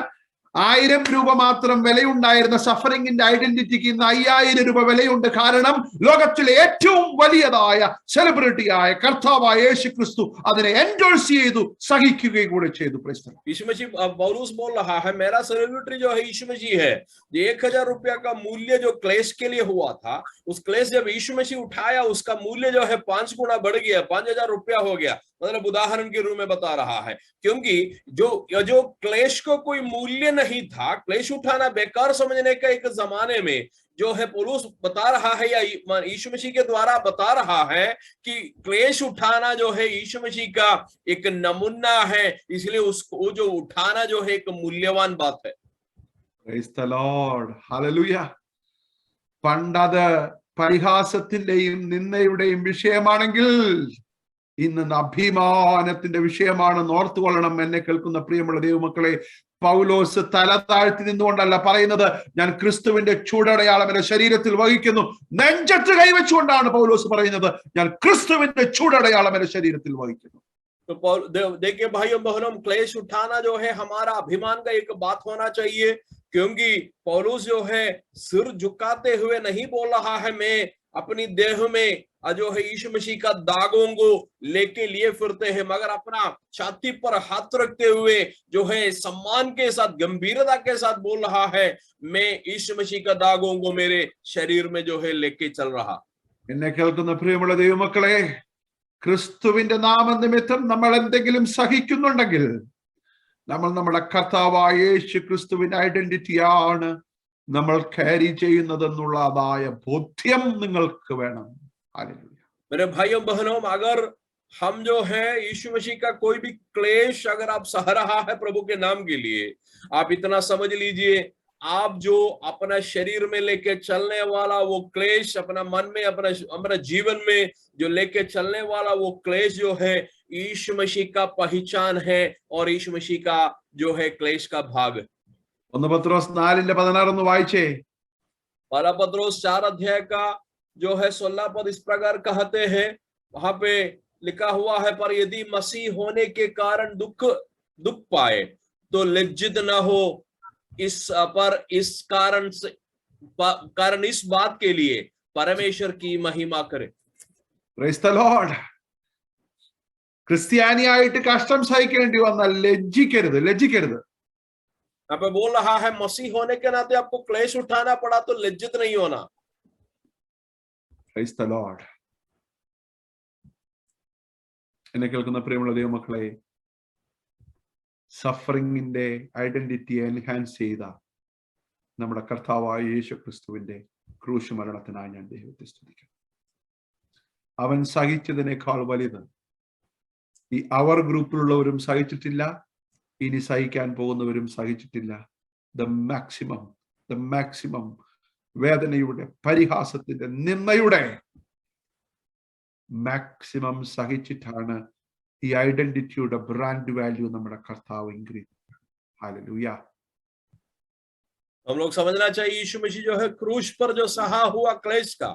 1000 രൂപ മാത്രം വിലയുണ്ടായിരുന്ന സഫറിംഗിന്റെ ഐഡന്റിറ്റിക്ക് ഇന്ന് 5000 രൂപ വിലയുണ്ട്. കാരണം ലോകത്തിലെ ഏറ്റവും വലിയതായ സെലിബ്രിറ്റിയായ കർത്താവായ യേശുക്രിസ്തു അതിനെ എൻഡോഴ്സ് ചെയ്തു, സഹിക്കുകയും കൂടെ ചെയ്തു. यीशु मसीह, पौलुस बोल रहा है, मेरा सेलिब्रिटी जो है यीशु मसीह है. 1000 रुपया का मूल्य जो क्लेश के लिए हुआ था, उस क्लेश जब यीशु मसीह उठाया, उसका मूल्य जो है 5 गुना बढ़ गया, 5000 रुपया हो गया. मतलब उदाहरण के रूप में बता रहा है, क्योंकि जो क्लेश को कोई मूल्य नहीं था, क्लेश उठाना बेकार समझने का एक जमाने में जो है पौलुस बता रहा है, या यीशु मसीह के द्वारा बता रहा है कि क्लेश उठाना जो है यीशु मसीह का एक नमूना है, इसलिए उसको जो उठाना जो है एक मूल्यवान बात है. Praise the Lord. Hallelujah. പണ്ടത് പരിഹാസത്തിന്റെയും നിന്ദയുടെയും വിഷയമാണെങ്കിൽ ഇന്ന് അഭിമാനത്തിന്റെ വിഷയമാണ്. ഓർത്തുകൊള്ളണം എന്നെ കേൾക്കുന്ന പ്രിയമുള്ള ദൈവമക്കളെ, പൗലോസ് തല താഴ്ത്തി നിന്നുകൊണ്ടല്ല പറയുന്നത്, ഞാൻ ക്രിസ്തുവിന്റെ ചൂടടയാളം എന്റെ ശരീരത്തിൽ വഹിക്കുന്നു. നെഞ്ചത്ത് കൈവച്ചുകൊണ്ടാണ് പൗലോസ് പറയുന്നത്, ഞാൻ ക്രിസ്തുവിന്റെ ചൂടടയാളം എന്റെ ശരീരത്തിൽ വഹിക്കുന്നു. तो देखिए भाइयों बहनों, क्लेश उठाना जो है हमारा अभिमान का एक बात होना चाहिए, क्योंकि पौलुस जो है सिर झुकाते हुए नहीं बोल रहा है, मैं अपनी देह में जो है यीशु मसीह का दागों को लेके लिए फिरते हैं, मगर अपना छाती पर हाथ रखते हुए जो है सम्मान के साथ, गंभीरता के साथ बोल रहा है, मैं यीशु मसीह का दागों को मेरे शरीर में जो है लेके चल रहा. എന്നെ കേൾക്കുന്ന പ്രിയമുള്ള ദൈവമക്കളെ, ക്രിസ്തുവിന്റെ നാമനിമിത്തം നമ്മൾ എന്തെങ്കിലും സഹിക്കുന്നുണ്ടെങ്കിൽ നമ്മൾ നമ്മുടെ കർത്താവായ യേശു ക്രിസ്തുവിന്റെ ഐഡന്റിറ്റിയാണ് നമ്മൾ ക്യാരി ചെയ്യുന്നതെന്നുള്ളതായ ബോധ്യം നിങ്ങൾക്ക് വേണം. मेरे भाइयों बहनों, अगर हम जो है यीशु मसीह का कोई भी क्लेश अगर आप सह रहा है प्रभु के नाम के लिए, आप इतना समझ लीजिए, आप जो अपना शरीर में लेके चलने वाला वो क्लेश, अपना मन में, अपना जीवन में जो लेके चलने वाला वो क्लेश जो है यीशु मसीह का पहचान है और यीशु मसीह का जो है क्लेश का भाग. 1 പത്രോസ് 4:16 വായിച്ചേ. पहला पत्रोस 4 अध्याय का जो है 16 पद इस प्रकार कहते हैं, वहां पे लिखा हुआ है, पर यदि मसीह होने के कारण दुख पाए तो लज्जित न हो, इस कारण इस बात के लिए परमेश्वर की महिमा करे. Praise the Lord. ക്രിസ്ത്യാനിയായിട്ട് കഷ്ടം സഹിക്കേണ്ടി വന്നാൽ ലജ്ജിക്കരുത്. यहाँ पे बोल रहा है, मसीह होने के नाते आपको क्लेश उठाना पड़ा तो लज्जित नहीं होना. Praise the Lord. എന്നെ കേൾക്കുന്ന പ്രിയമുള്ള ദൈവമക്കളെ, സഫറിംഗിന്റെ ഐഡന്റിറ്റിയെ എൻഹാൻസ് ചെയ്ത നമ്മുടെ കർത്താവായ യേശു ക്രിസ്തുവിന്റെ ക്രൂശ് മരണത്തിനായി ഞാൻ ദൈവത്തെ സ്തുതിക്കുന്നു. അവൻ സഹിച്ചതിനേക്കാൾ വലുത് ഈ അവർ ഗ്രൂപ്പിലുള്ളവരും സഹിച്ചിട്ടില്ല, ഇനി സഹിക്കാൻ പോകുന്നവരും സഹിച്ചിട്ടില്ല. ദ മാക്സിമം വേദനയുടെ, പരിഹാസത്തിന്റെ, നിന്ദയുടെ മാക്സിമം സഹിച്ചിട്ടാണ് ഈ ഐഡന്റിറ്റിയുടെ ബ്രാൻഡ് വാല്യൂ നമ്മുടെ കർത്താവ് ഇൻക്രീസ്. ഹല്ലേലൂയ. हम लोग समझना चाहिए यीशु मसीह जो है क्रूस पर जो सहा हुआ क्लेश का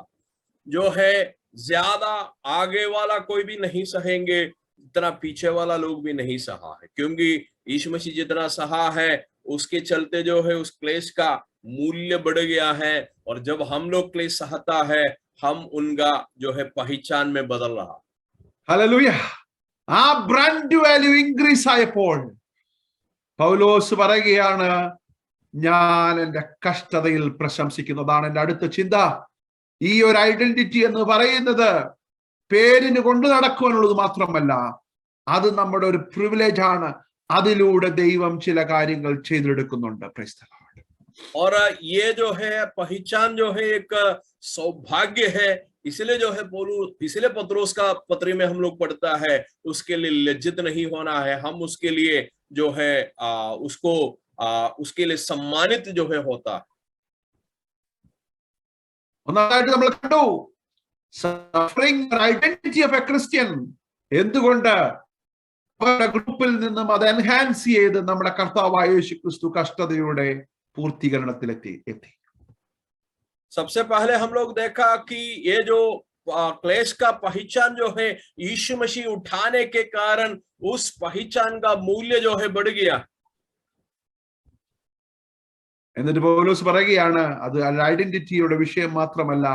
जो है ज्यादा आगे वाला कोई भी नहीं सहेंगे, इतना पीछे वाला लोग भी नहीं सहा है, क्योंकि यीशु मसीह जितना सहा है उसके चलते जो है उस क्लेश का मूल्य बढ़ गया है, और जब हम लोग क्लेश सहता है हम उनका जो है पहचान में बदल रहा। ഹല്ലേലൂയ. ആ ബ്രാൻഡ് വാല്യൂ ഇൻക്രീസ് ആയപ്പോൾ പൗലോസ് പറയുകയാണ്, ഞാൻ എൻ്റെ കഷ്ടതയിൽ പ്രശംസിക്കുന്നതാണ് എൻ്റെ അടുത്ത ചിന്ത. ഈ ഒരു ഐഡന്റിറ്റി എന്ന് പറയുന്നത് പേരിന് കൊണ്ടു നടക്കുവാനുള്ളത് മാത്രമല്ല, അത് നമ്മുടെ ഒരു പ്രിവിലേജ് ആണ്. അതിലൂടെ ദൈവം ചില കാര്യങ്ങൾ ചെയ്തെടുക്കുന്നുണ്ട്. Price the Lord. और ये जो है पहचान जो है एक सौभाग्य है, इसलिए जो है इसलिए पत्रोस का पत्री में हम लोग पढ़ता है उसके लिए लज्जित नहीं होना है, हम उसके लिए जो है उसके लिए सम्मानित जो है होता है। ഒന്നായിട്ട് നമ്മൾ കണ്ടു suffering identity of A Christian. എന്തുകൊണ്ട്? അവരുടെ ഗ്രൂപ്പിൽ നിന്നും അത് എൻഹാൻസ് ചെയ്ത് നമ്മുടെ കർത്താവായ യേശു ക്രിസ്തു കഷ്ടതയുടെ പൂർത്തീകരണത്തിലെത്തി. सबसे पहले हम लोग देखा कि ये जो क्लेश का पहचान जो है यीशु मसीह उठाने के कारण उस पहचान का मूल्य जो है बढ़ गया। എന്നിട്ട് പൗലോസ് പറയുകയാണ്, അത് ഐഡന്റിറ്റിയുടെ വിഷയം മാത്രമല്ല,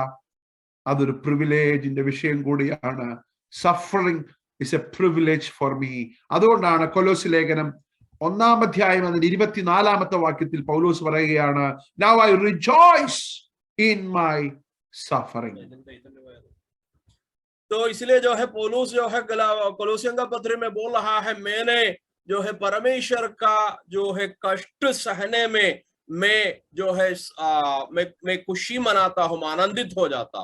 അതൊരു പ്രിവിലേജിന്റെ വിഷയം കൂടിയാണ്. Suffering is A privilege for me. അതുകൊണ്ടാണ് കൊലോസ് ലേഖനം 1-ാം അധ്യായം അതിന്റെ 24-ാമത്തെ വാക്യത്തിൽ പൗലോസ് പറയുകയാണ്, now I rejoice in my suffering. तो इसलिए जो है पौलुस जो है कोलोसियों का पत्र में बोल रहा है, मैंने जो है परमेश्वर का जो है कष्ट सहने में मैं जो है मैं खुशी मनाता हूं, आनंदित हो जाता।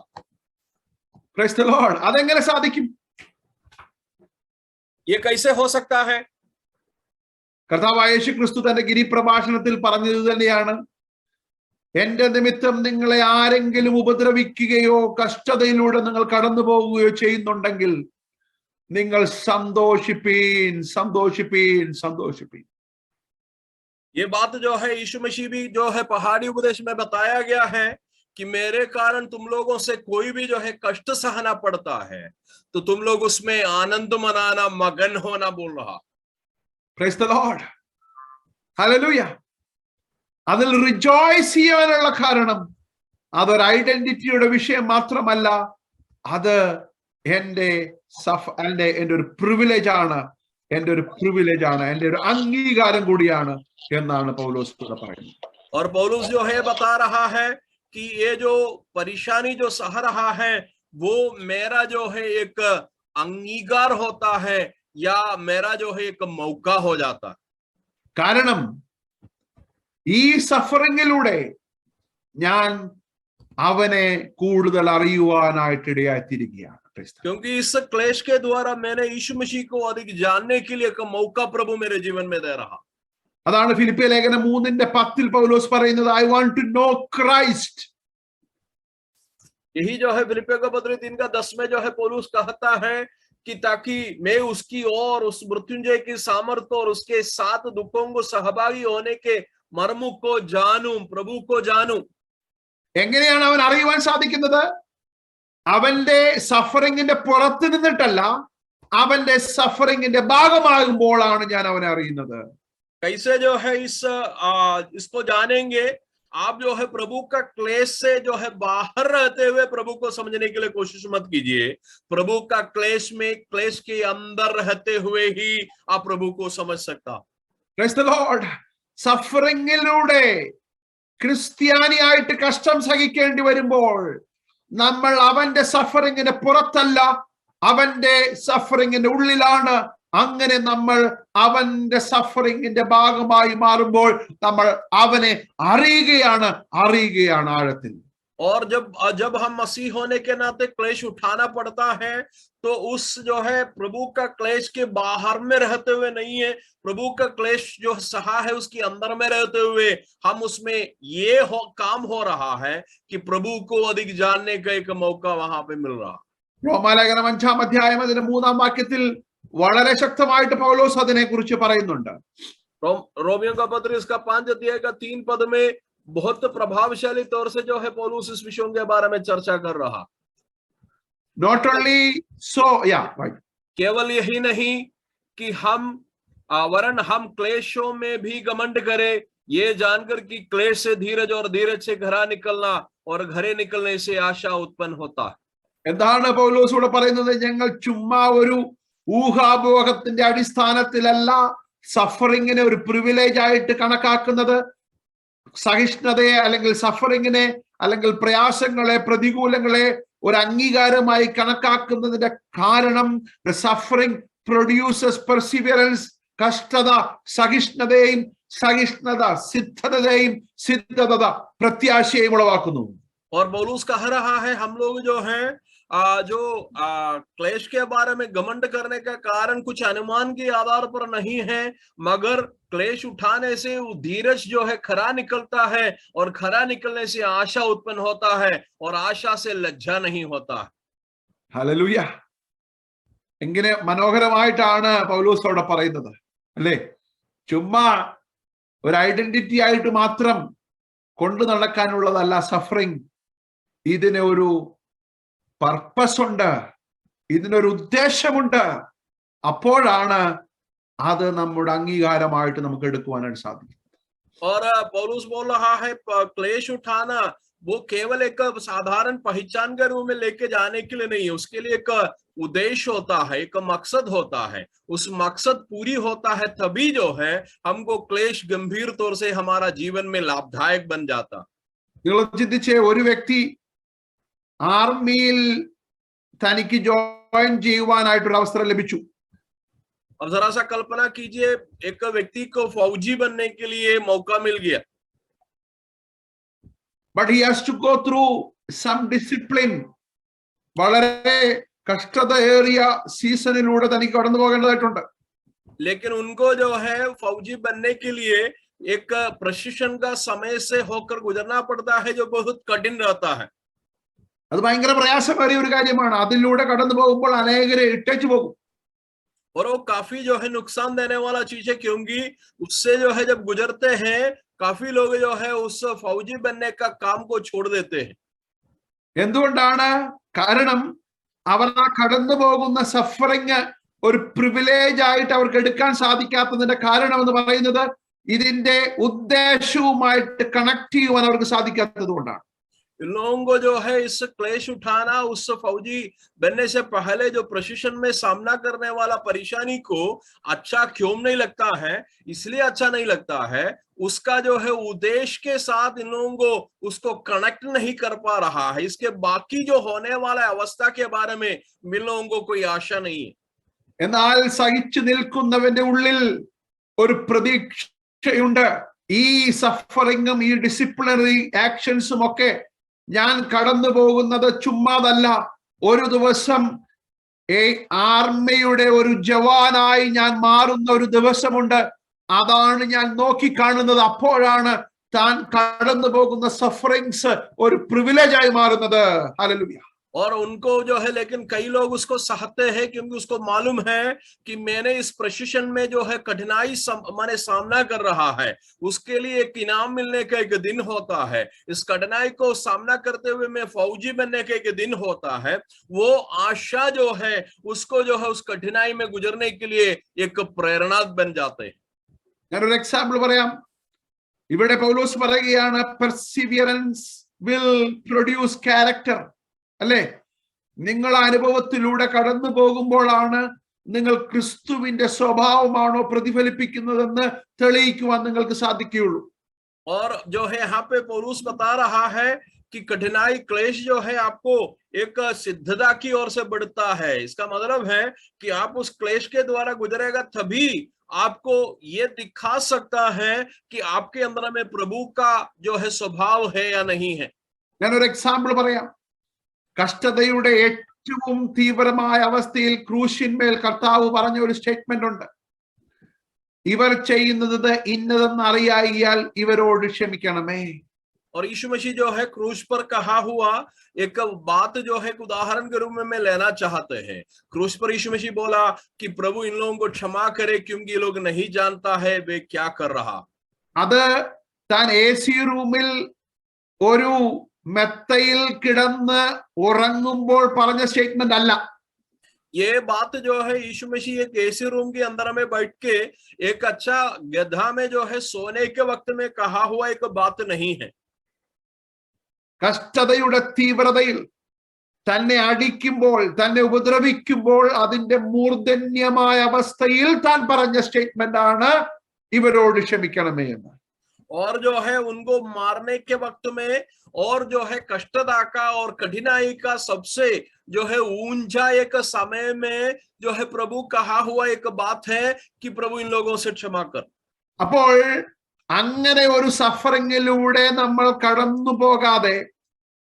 Praise the Lord. അതെങ്ങനെ സാധിക്കും? ये कैसे हो सकता है? കർത്താവായ യേശു ക്രിസ്തു തന്റെ ഗിരിപ്രഭാഷണത്തിൽ പറഞ്ഞത് തന്നെയാണ്, എന്റെ നിമിത്തം നിങ്ങളെ ആരെങ്കിലും ഉപദ്രവിക്കുകയോ കഷ്ടതയിലൂടെ നിങ്ങൾ കടന്നു പോവുകയോ ചെയ്യുന്നുണ്ടെങ്കിൽ നിങ്ങൾ സന്തോഷിപ്പീൻ, സന്തോഷിപ്പീൻ, സന്തോഷിപ്പീൻ. ये बात जो है यीशु मसीह भी जो है पहाड़ी उपदेश में बताया गया है कि मेरे कारण तुम लोगों से कोई भी जो है कष्ट सहना पड़ता है तो तुम लोग उसमें आनंद मनाना, मगन होना बोल रहा। Praise the Lord. Hallelujah. അതിൽ റിജോയ്സ് ചെയ്യാനുള്ള കാരണം അതൊരു ഐഡന്റിറ്റിയുടെ വിഷയം മാത്രമല്ല, അത് എൻ്റെ ഒരു പ്രിവിലേജ് ആണ്, എൻ്റെ ഒരു അംഗീകാരം കൂടിയാണ് എന്നാണ് പൗലോസ് പറയുന്നത്. और पौलुस जो है बता रहा है कि ये जो परेशानी जो सह रहा है वो मेरा जो है एक अंगीकार होता है या मेरा जो है एक मौका हो जाता है. കാരണം ഈ സഫറിങ്ങിലൂടെ ഞാൻ അവനെ കൂടുതൽ അറിയുവാനായിട്ടിടയായിത്തീരുകയാണ്. क्योंकि इस क्लेश के द्वारा मैंने यीशु मसीह को अधिक जानने के लिए एक मौका प्रभु मेरे जीवन में दे रहा. അതാണ് ഫിലിപ്പിയ ലേഖനം 3:10 പൗലോസ് പറയുന്നത്, I want to know Christ. यही जो है फिलिपियों का पत्र 3:10 में जो है पौलुस कहता है कि ताकि मैं उसकी और उस मृत्युंजय की सामर्थ और उसके साथ दुखों को सहभागी होने के मर्मों को जानूं, प्रभु को जानूं. എങ്ങനെയാണ് അവൻ അറിയുവാൻ സാധിക്കുന്നത്? അവന്റെ സഫറിങ്ങിന്റെ പുറത്ത് നിന്നിട്ടല്ല, അവന്റെ സഫറിങ്ങിന്റെ ഭാഗമാകുമ്പോഴാണ് ഞാൻ അവനെ അറിയുന്നത്. कैसे जो है इसको जानेंगे? आप जो है प्रभु का क्लेश से जो है बाहर रहते हुए प्रभु को समझने के लिए कोशिश मत कीजिए. प्रभु का क्लेश में, क्लेश के अंदर रहते हुए ही आप प्रभु को समझ सकता. Praise the Lord. സഫറിങ്ങിലൂടെ ക്രിസ്ത്യാനിയായിട്ട് കഷ്ടം സഹിക്കേണ്ടി വരുമ്പോൾ നമ്മൾ അവന്റെ സഫറിങ്ങിന്റെ പുറത്തല്ല, അവന്റെ സഫറിങ്ങിന്റെ ഉള്ളിലാണ്. അങ്ങനെ നമ്മൾ അവന്റെ സഫറിങ്ങിന്റെ ഭാഗമായി മാറുമ്പോൾ നമ്മൾ അവനെ അറിയുകയാണ് ആഴത്തിൽ. और जब हम मसीह होने के नाते क्लेश उठाना पड़ता है तो उस जो है प्रभु का क्लेश के बाहर में रहते हुए नहीं है, प्रभु का क्लेश जो सहा है उसके अंदर में रहते हुए हम उसमें ये काम हो रहा है कि प्रभु को अधिक जानने का एक मौका वहां पे मिल रहा. റോമാലേഖനം 5-ാം അധ്യായം അതിന്റെ 3-ാം വാക്യത്തിൽ വളരെ ശക്തമായിട്ട് പൗലോസ് അതിനെ കുറിച്ച് പറയുന്നുണ്ട്. रोमियो का पत्र इसका 5 अध्याय का 3 पद में बहुत प्रभावशाली तौर से जो है पौलुस इस विषयों के बारे में चर्चा कर रहा। Not only so, yeah, right. केवल यही नहीं कि वरन हम क्लेशों में भी घमंड करें, ये जानकर कि क्लेश से धीरज और धीरज से घरा निकलना और घरे निकलने से आशा उत्पन्न होता है। എന്താണ് പൗലോസ് ഇവിടെ പറയുന്നത്? ഞങ്ങൾ ചുമ്മാ ഒരു ഊഹാപോഹത്തിന്റെ അടിസ്ഥാനത്തിലല്ല സഫറിങ്ങിനെ ഒരു പ്രിവിലേജ് ആയിട്ട് കണക്കാക്കുന്നത്. സഹിഷ്ണുതയെ അല്ലെങ്കിൽ സഫറിങ്ങിനെ അല്ലെങ്കിൽ പ്രയാസങ്ങളെ പ്രതികൂലങ്ങളെ ഒരു അംഗീകാരമായി കണക്കാക്കുന്നതിന്റെ കാരണം സഫറിങ് പ്രൊഡ്യൂസസ് പെർസിവിയറൻസ്, കഷ്ടത സഹിഷ്ണുതയും, സഹിഷ്ണുത സിദ്ധതയും, സിദ്ധത പ്രത്യാശയും ഉളവാക്കുന്നു. और पौलुस कह रहा है हम लोग जो हैं जो क्लेश के बारे में घमंड करने का कारण कुछ अनुमान के आधार पर नहीं है, मगर क्लेश उठाने से धीरज जो है खरा निकलता है और खरा निकलने से आशा उत्पन्न होता है और आशा से लज्जा नहीं होता। ഹല്ലേലൂയ. എങ്ങനെ മനോഹരമായിട്ടാണ് പൗലോസ് അവിടെ പറയുന്നത് അല്ലേ? ചുമ്മാ ഒരു ഐഡന്റിറ്റി ആയിട്ട് മാത്രം കൊണ്ടു നടക്കാനുള്ളതല്ല സഫറിങ്. ഇതിന് ഒരു പർപ്പസ് ഉണ്ട്, ഇതിനൊരു ഉദ്ദേശമുണ്ട്. അപ്പോഴാണ് അത് നമ്മുടെ അംഗീകാരമായിട്ട് നമുക്ക് എടുക്കുവാനായിട്ട് സാധിക്കും. और पौलुस बोल रहा है क्लेश उठाना वो केवल एक साधारण पहचान के रूप में लेके जाने के लिए नहीं है, उसके लिए एक उद्देश्य होता है, एक मकसद होता है। उस मकसद पूरी होता है तभी जो है हमको क्लेश गंभीर तौर से हमारा जीवन में लाभदायक बन जाता। നിങ്ങൾ ചിന്തിച്ചേ, ഒരു വ്യക്തി ആർമിയിൽ തനിക്ക് ജോയിൻ ചെയ്യുവാനായിട്ടൊരു അവസരം ലഭിച്ചു. अब जरा सा कल्पना कीजिए, एक व्यक्ति को फौजी बनने के लिए मौका मिल गया, but he has to go through some discipline. വളരെ കഷ്ടതയേറിയ സീസണിലൂടെ തനിക്ക് കടന്നു പോകേണ്ടതായിട്ടുണ്ട്. लेकिन उनको जो है फौजी बनने के लिए एक प्रशिक्षण का समय से होकर गुजरना पड़ता है जो बहुत कठिन रहता है। അത് ഭയങ്കര പ്രയാസമേറിയ ഒരു കാര്യമാണ്. അതിലൂടെ കടന്നു പോകുമ്പോൾ അനേകരെ ഇട്ടേച്ചു പോകും. और वो काफी जो है नुकसान देने वाला चीज है, क्योंकि उससे जो है जब गुजरते हैं काफी लोग जो है उस फौजी बनने का काम को छोड़ देते हैं। എന്തുകൊണ്ടാണ്? കാരണം അവർ ആ കടന്നു പോകുന്ന സഫറിങ് ഒരു പ്രിവിലേജ് ആയിട്ട് അവർക്ക് എടുക്കാൻ സാധിക്കാത്തതിന്റെ കാരണം എന്ന് പറയുന്നത് ഇതിന്റെ ഉദ്ദേശവുമായിട്ട് കണക്ട് ചെയ്യുവാൻ അവർക്ക് സാധിക്കാത്തത് കൊണ്ടാണ്. इन लोगों को जो है इस क्लेश उठाना, उस फौजी बनने से पहले जो प्रशिक्षण में सामना करने वाला परेशानी को अच्छा क्यों नहीं लगता है? इसलिए अच्छा नहीं लगता है, उसका जो है उद्देश्य के साथ इन लोगों को उसको कनेक्ट नहीं कर पा रहा है। इसके बाकी जो होने वाला अवस्था के बारे में इन लोगों को कोई आशा नहीं है। എന്നാൽ സഹിച്ചു നിൽക്കുന്നവന്റെ ഉള്ളിൽ ഒരു പ്രതീക്ഷയുണ്ട്. ഈ സഫറിങ്ങും ഈ ഡിസിപ്ലിനറി ആക്ഷൻസും ഒക്കെ ഞാൻ കടന്നു പോകുന്നത് ചുമ്മാതല്ല. ഒരു ദിവസം ആർമിയുടെ ഒരു ജവാനായി ഞാൻ മാറുന്ന ഒരു ദിവസമുണ്ട്. അതാണ് ഞാൻ നോക്കിക്കാണുന്നത്. അപ്പോഴാണ് താൻ കടന്നു പോകുന്ന സഫറിങ്സ് ഒരു प्रिविलेज ആയി മാറുന്നത്. ഹല്ലേലൂയ. और उनको जो है, लेकिन कई लोग उसको सहते हैं क्योंकि उसको मालूम है कि मैंने इस प्रशिक्षण में जो है कठिनाई मैंने सामना कर रहा है, उसके लिए एक इनाम मिलने का एक दिन होता है। इस कठिनाई को सामना करते हुए मैं फौजी बनने का एक दिन होता है। वो आशा जो है उसको जो है उस कठिनाई में गुजरने के लिए एक प्रेरणा बन जाते हैं। ഞാനൊരു എക്സാമ്പിൾ പറയാം. ഇവിടെ പൗലോസ് പറയുകയാണ് പെർസിവിയറൻസ് വിൽ പ്രൊഡ്യൂസ് ക്യാരക്ടർ. അല്ലേ? നിങ്ങൾ അനുഭവത്തിലൂടെ കടന്നു പോകുമ്പോഴാണ് നിങ്ങൾ ക്രിസ്തുവിന്റെ സ്വഭാവമാണോ പ്രതിഫലിപ്പിക്കുന്നതെന്ന് തെളിയിക്കുവാൻ നിങ്ങൾക്ക് സാധിക്കുകയുള്ളൂ. और जो है यहाँ पे पौलुस बता रहा है कि कठिनाई क्लेश जो है आपको एक सिद्धता की ओर से बढ़ता है। इसका मतलब है कि आप उस क्लेश के द्वारा गुजरेगा तभी आपको ये दिखा सकता है कि आपके अंदर में प्रभु का जो है स्वभाव है या नहीं है। ഞാനൊരു എക്സാമ്പിൾ പറയാം. കഷ്ടതയുടെ ഏറ്റവും തീവ്രമായ അവസ്ഥയിൽ ക്രൂശിന്മേൽ കർത്താവ് പറഞ്ഞ ഒരു സ്റ്റേറ്റ്മെന്റ് ഉണ്ട്. ഇവർ ചെയ്യുന്നത് ഇന്നതെന്ന് അറിയായിയാൽ ഇവരോട് ക്ഷമിക്കണമേ. और यीशु मसीह जो है क्रूस पर कहा हुआ एक बात जो है उदाहरण के रूप में लेना चाहते हैं। क्रूस पर यीशु मसीह बोला कि प्रभु इन लोगों को क्षमा करे क्योंकि ये लोग नहीं जानता है वे क्या कर रहा। അത് താൻ AC റൂമിൽ ഒരു മെത്തയിൽ കിടന്ന് ഉറങ്ങുമ്പോൾ പറഞ്ഞ സ്റ്റേറ്റ്മെന്റ് അല്ല. ये बात जो है यीशु मसीह एक एसी रूम के अंदर में बैठ के एक अच्छा गधा में जो है सोने के वक्त में कहा हुआ एक बात नहीं है. കഷ്ടതയുടെ തീവ്രതയിൽ തന്നെ അടിക്കുമ്പോൾ, തന്നെ ഉപദ്രവിക്കുമ്പോൾ അതിന്റെ മൂർധന്യമായ അവസ്ഥയിൽ താൻ പറഞ്ഞ സ്റ്റേറ്റ്മെന്റ് ആണ് ഇവരോട് ക്ഷമിക്കണമേ എന്ന്. और जो है उनको मारने के वक्त में और जो है कष्टदा का और कठिनाई का सबसे जो है ऊंचा एक समय में जो है प्रभु कहा हुआ एक बात है कि प्रभु इन लोगों से क्षमा कर. അപ്പോൾ അങ്ങനെ ഒരു സഫറിങ്ങിലൂടെ നമ്മൾ കടന്നു പോകാതെ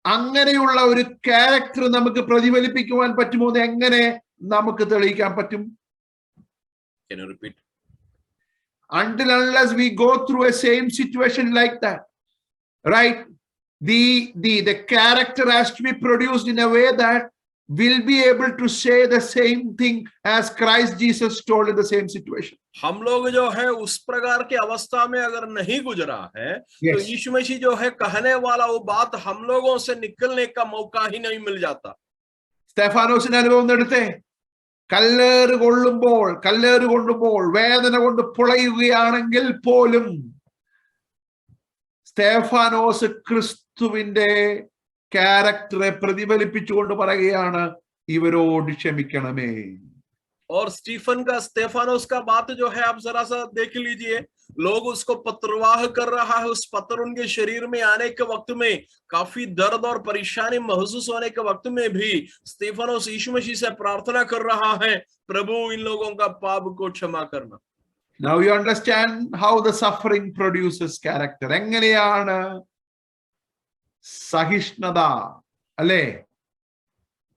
അങ്ങനെയുള്ള ഒരു ക്യാരക്ടർ നമുക്ക് പ്രതിഫലിപ്പിക്കുവാൻ പറ്റുമോ എന്ന് എങ്ങനെ നമുക്ക് തെളിയിക്കാൻ പറ്റും? Can you repeat? Until unless we go through a same situation like that, right? The character has to be produced in a way that will be able to say the same thing as Christ Jesus told in the same situation. हम लोग जो है उस प्रकार की अवस्था में अगर नहीं गुजरा है, तो यीशु मसीह जो है कहने वाला वो बात हम लोगों से निकलने का मौका ही नहीं मिल जाता. സ്തെഫാനോസിന്റെ അനുഭവം എടുത്തേ. കല്ലേറ് കൊള്ളുമ്പോൾ വേദന കൊണ്ട് പുളയുകയാണെങ്കിൽ പോലും സ്തെഫാനോസ് ക്രിസ്തുവിന്റെ ക്യാരക്ടറെ പ്രതിഫലിപ്പിച്ചുകൊണ്ട് പറയുകയാണ്, ഇവരോട് ക്ഷമിക്കണമേ. और स्टेफानोस का बात जो है आप जरा सा देख लीजिए. लोग उसको पत्रवाह कर रहा है, उस पत्र उनके शरीर में आने के वक्त में काफी दर्द और परेशानी महसूस होने के वक्त में भी स्टेफानोस यीशु मसीह से प्रार्थना कर रहा है, प्रभु इन लोगों का पाप को क्षमा करना. Now you understand how the suffering produces character. എങ്ങനെയാണ് സഹിഷ്ണുത, അല്ലേ?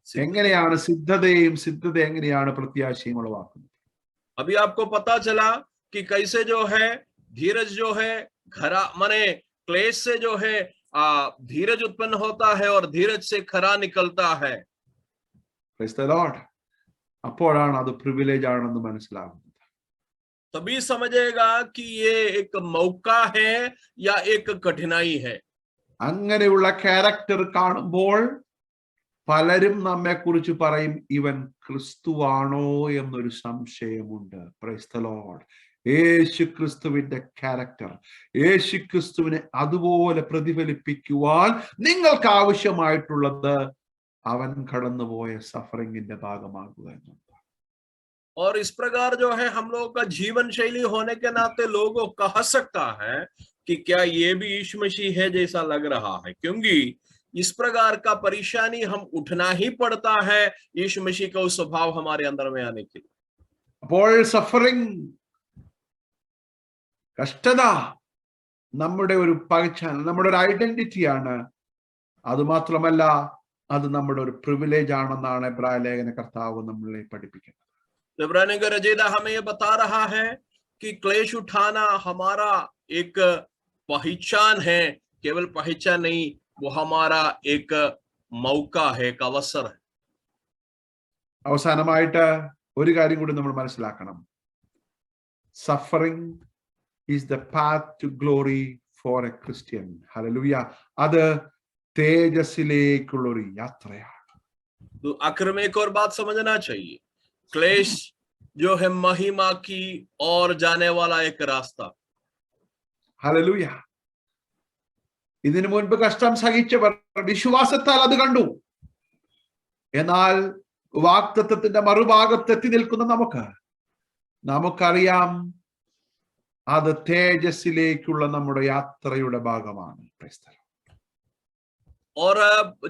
എങ്ങനെയാണ് സിദ്ധത എങ്ങനെയാണ് പ്രത്യാശയും ഉളവാക്കുന്നത്? अभी आपको पता चला कि कैसे जो है धीरज जो है खरा माने क्लेश से जो है धीरज उत्पन्न होता है और धीरज से खरा निकलता है. Praise the Lord. അപ്പോഴാണ് അത് പ്രിവിലേജ് ആണെന്ന് മനസ്സിലാകുന്നത്. तभी समझेगा कि ये एक मौका है या एक कठिनाई है. അങ്ങനെയുള്ള ക്യാരക്ടർ കാണുമ്പോൾ പലരും നമ്മെ കുറിച്ച് പറയും, ഇവൻ ക്രിസ്തുവാണോ എന്നൊരു സംശയമുണ്ട്. Price the Lord. യേശു ക്രിസ്തുവിന്റെ ക്യാരക്ടർ, യേശു ക്രിസ്തുവിനെ അതുപോലെ പ്രതിഫലിപ്പിക്കുവാൻ നിങ്ങൾക്ക് ആവശ്യമായിട്ടുള്ളത് അവൻ കടന്നുപോയ സഫറിങ്ങിന്റെ ഭാഗമാകുക എന്നുള്ളത്. और इस प्रकार जो है हम लोगों का जीवन शैली होने के नाते लोगों कह सकता है कि क्या ये भी यीशु मसीह है जैसा लग रहा है, क्योंकि इस प्रकार का परेशानी हम उठना ही पड़ता है यीशु मसीह का उस स्वभाव हमारे अंदर में आने के लिए. അപ്പോൾ സഫറിങ്, കഷ്ടത നമ്മുടെ ഒരു പകച്ചാണ്, നമ്മുടെ ഒരു ഐഡന്റിറ്റിയാണ്. അതുമാത്രമല്ല, അത് നമ്മുടെ ഒരു പ്രിവിലേജ് ആണെന്നാണ് എബ്രായ ലേഖന കർത്താവ് നമ്മളെ പഠിപ്പിക്കുന്നത്. इब्रानी का रचयिता हमें ये बता रहा है कि क्लेश उठाना हमारा एक पहचान है, केवल पहचान नहीं, वो हमारा एक मौका है, एक अवसर है. അവസാനമായിട്ട് ഒരു കാര്യം കൂടി നമ്മൾ മനസ്സിലാക്കണം. Suffering is the path to glory for a Christian. Hallelujah. അത് തേജസ്സിലേക്കുള്ള ഒരു യാത്രയാണ്. तो आखिर में एक और बात समझना चाहिए, क्लेश जो है महिमा की और जाने वाला एक रास्ता. ഹല്ലേലൂയ. ഇതിനു മുൻപ് കഷ്ടം സഹിച്ചവർ വിശ്വാസത്താൽ അത് കണ്ടു. എന്നാൽ വാഗ്ദത്തത്തിന്റെ മറുഭാഗത്തെത്തി നിൽക്കുന്ന നമുക്കറിയാം, അത് തേജസ്സിലേക്കുള്ള നമ്മുടെ യാത്രയുടെ ഭാഗമാണ്. और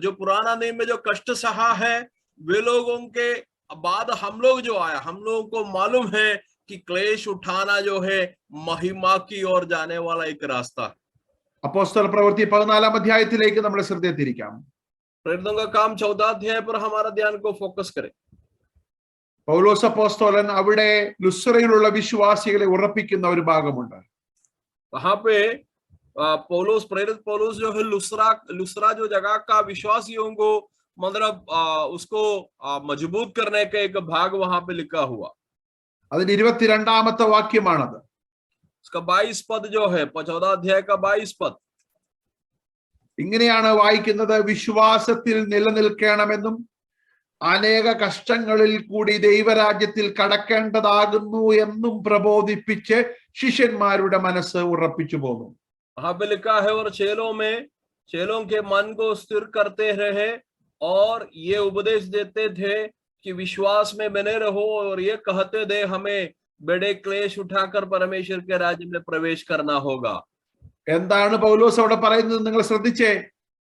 जो पुराना नियम में जो कष्ट सहा है, वे लोगों के बाद हम लोग जो आया, हम लोगों को मालूम है कि क्लेश उठाना जो है महिमा की ओर जाने वाला एक रास्ता है. അപ്പോസ്തല പ്രവൃത്തി 14-ാം അധ്യായത്തിലേക്ക് നമ്മുടെ ശ്രദ്ധ തിരിക്കാം. प्रेरितों का काम 14 अध्याय पर हमारा ध्यान को फोकस करें. പൗലോസ് അപ്പോസ്തലൻ അവിടെ ലുസ്രയിലുള്ള വിശ്വാസികളെ ഉറപ്പിക്കുന്ന ഒരു ഭാഗമുണ്ട്. वहां पे प्रेरित पौलुस जो है लुस्रा जो जगह का विश्वासियों को मतलब उसको मजबूत करने का एक भाग वहां पे लिखा हुआ. അതിന്റെ 22-ാമത്തെ വാക്യമാണത്. उसका 22 पद जो है 14 अध्याय का 22 पद, ഇങ്ങനെയാണ് വായിക്കുന്നത്. വിശ്വാസത്തിൽ നിലനിൽക്കണമെന്നും അനേക കഷ്ടങ്ങളിൽ കൂടി ദൈവരാജ്യത്തിൽ കടക്കേണ്ടതാകുന്നു എന്നും പ്രബോധിപ്പിച്ച് ശിഷ്യന്മാരുടെ മനസ്സ് ഉറപ്പിച്ചു പോന്നു. वहां पे लिखा है, और चेलों के मन को स्थिर करते रहे और ये उपदेश देते थे कि विश्वास में बने रहो, और ये कहते थे हमें बड़े क्लेश उठाकर परमेश्वर के राज्य में प्रवेश करना होगा. എന്താണ് പൗലോസ് അവിടെ പറയുന്നത് നിങ്ങൾ ശ്രദ്ധിച്ചേ.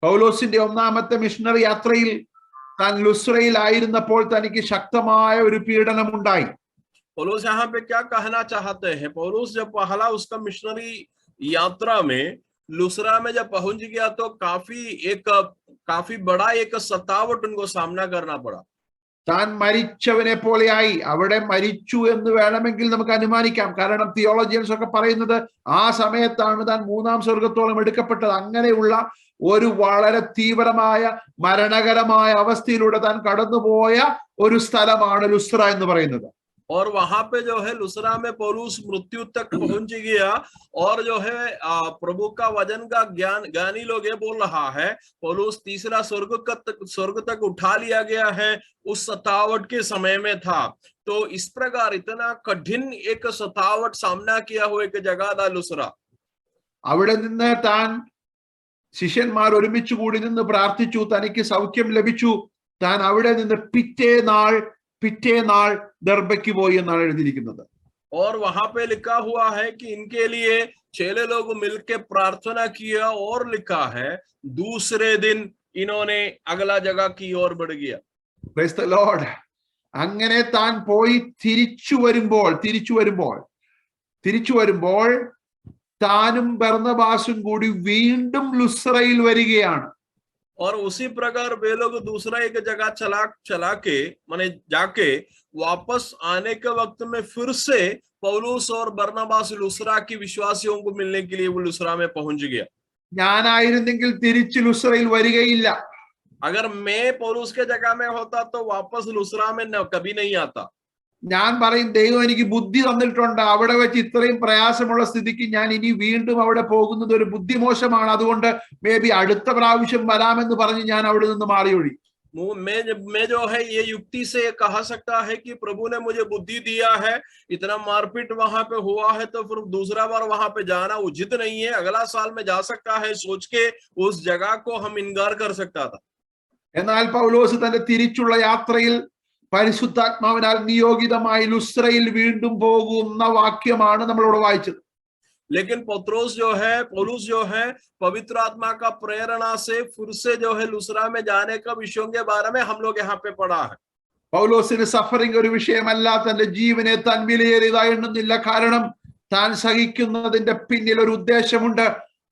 പൗലോസിന്റെ ഒന്നാമത്തെ മിഷണറി യാത്രയിൽ താൻ ലുസ്രയിൽ ആയിരുന്നപ്പോൾ തനിക്ക് ശക്തമായ ഒരു പീഡനം ഉണ്ടായി. पौलुस यहाँ पे क्या कहना चाहते हैं? पौलुस जब पहला उसका मिशनरी यात्रा में लुस्रा में जब पहुंच गया तो काफी बड़ा एक सतावट उनको सामना करना पड़ा. താൻ മരിച്ചവനെ പോലെയായി. അവിടെ മരിച്ചു എന്ന് വേണമെങ്കിൽ നമുക്ക് അനുമാനിക്കാം. കാരണം തിയോളജിയൻസ് ഒക്കെ പറയുന്നത് ആ സമയത്താണ് താൻ മൂന്നാം സ്വർഗത്തോളം എടുക്കപ്പെട്ടത്. അങ്ങനെയുള്ള ഒരു വളരെ തീവ്രമായ മരണകരമായ അവസ്ഥയിലൂടെ താൻ കടന്നുപോയ ഒരു സ്ഥലമാണ് ലുസ്ര എന്ന് പറയുന്നത്. और वहां पे जो है लुस्रा में पौलुस मृत्यु तक पहुंच गया, और जो है प्रभु का वचन का ज्ञानी लोग ये बोल रहा है पौलुस तीसरा स्वर्ग तक उठा लिया गया है. उस सतावट के समय में था. तो इस प्रकार इतना कठिन एक सतावट सामना किया हुआ एक जगह था लुस्रा. അവിടെ നിന്ന് താൻ ശിഷ്യന്മാർ ഒരുമിച്ച് കൂടി നിന്ന് പ്രാർത്ഥിച്ചു. തനിക്ക് സൗഖ്യം ലഭിച്ചു. താൻ അവിടെ നിന്ന് പിറ്റേ നാൾ ദർബയ്ക്ക് പോയി എന്നാണ് എഴുതിയിരിക്കുന്നത്. और वहां पे लिखा हुआ है कि इनके लिए चेले लोग मिलके प्रार्थना किया, और लिखा है दूसरे दिन इन्होंने अगला जगह की ओर बढ़ गया. Praise the Lord. അങ്ങനെ താൻ പോയി തിരിച്ചു വരുമ്പോൾ താനും ബർന്നബാസും കൂടി വീണ്ടും ലുസ്രയിൽ വരികയാണ്. और उसी प्रकार वे लोग दूसरा एक जगह चला के माने जाके वापस आने के वक्त में फिर से पौलुस और बरनबास लुस्रा की विश्वासियों को मिलने के लिए वो लुस्रा में पहुंच गया. ഞാനായിരുന്നെങ്കിൽ തിരിച്ച് ലുസ്രയിൽ വരികയില്ല. अगर मैं पौलुस के जगह में होता तो वापस लुस्रा में कभी नहीं आता. ഞാൻ പറയും ദൈവം എനിക്ക് ബുദ്ധി തന്നിട്ടുണ്ട്. അവിടെ വെച്ച് ഇത്രയും പ്രയാസമുള്ള സ്ഥിതിക്ക് ഞാൻ ഇനി വീണ്ടും അവിടെ പോകുന്നത് ഒരു ബുദ്ധിമോശമാണ്. അതുകൊണ്ട് മേ ബി അടുത്ത പ്രാവശ്യം വരാമെന്ന് പറഞ്ഞ് ഞാൻ അവിടെ നിന്ന് മാറിയൊഴി. मैं जो है ये युक्ति से कहा सकता है कि प्रभु ने मुझे बुद्धि दिया है, इतना मारपीट वहां पे हुआ है तो फिर दूसरा बार वहां पे जाना उचित नहीं है, अगला साल में जा सकता है सोच के उस जगह को हम इनकार कर सकता था. എന്നാൽ പൗലോസ് തന്റെ തിരിച്ചുള്ള യാത്രയിൽ പരിശുദ്ധാത്മാവിനാൽ നിയോഗിതമായി ലുസ്രയിൽ വീണ്ടും പോകുന്ന വാക്യമാണ് നമ്മളോട് വായിച്ചത്. लेकिन पौलुस जो है पवित्र आत्मा का प्रेरणा से फिर से जो है लुस्रा में जाने का विषयों के बारे में हम लोग यहाँ पे पढ़ा है. പൗലോസിന് സഫറിംഗ് ഒരു വിഷയമല്ല. തന്റെ ജീവനെ താൻ വിലയേറിയതായി എണ്ണുന്നില്ല. കാരണം താൻ സഹിക്കുന്നതിന്റെ പിന്നിൽ ഒരു ഉദ്ദേശമുണ്ട്.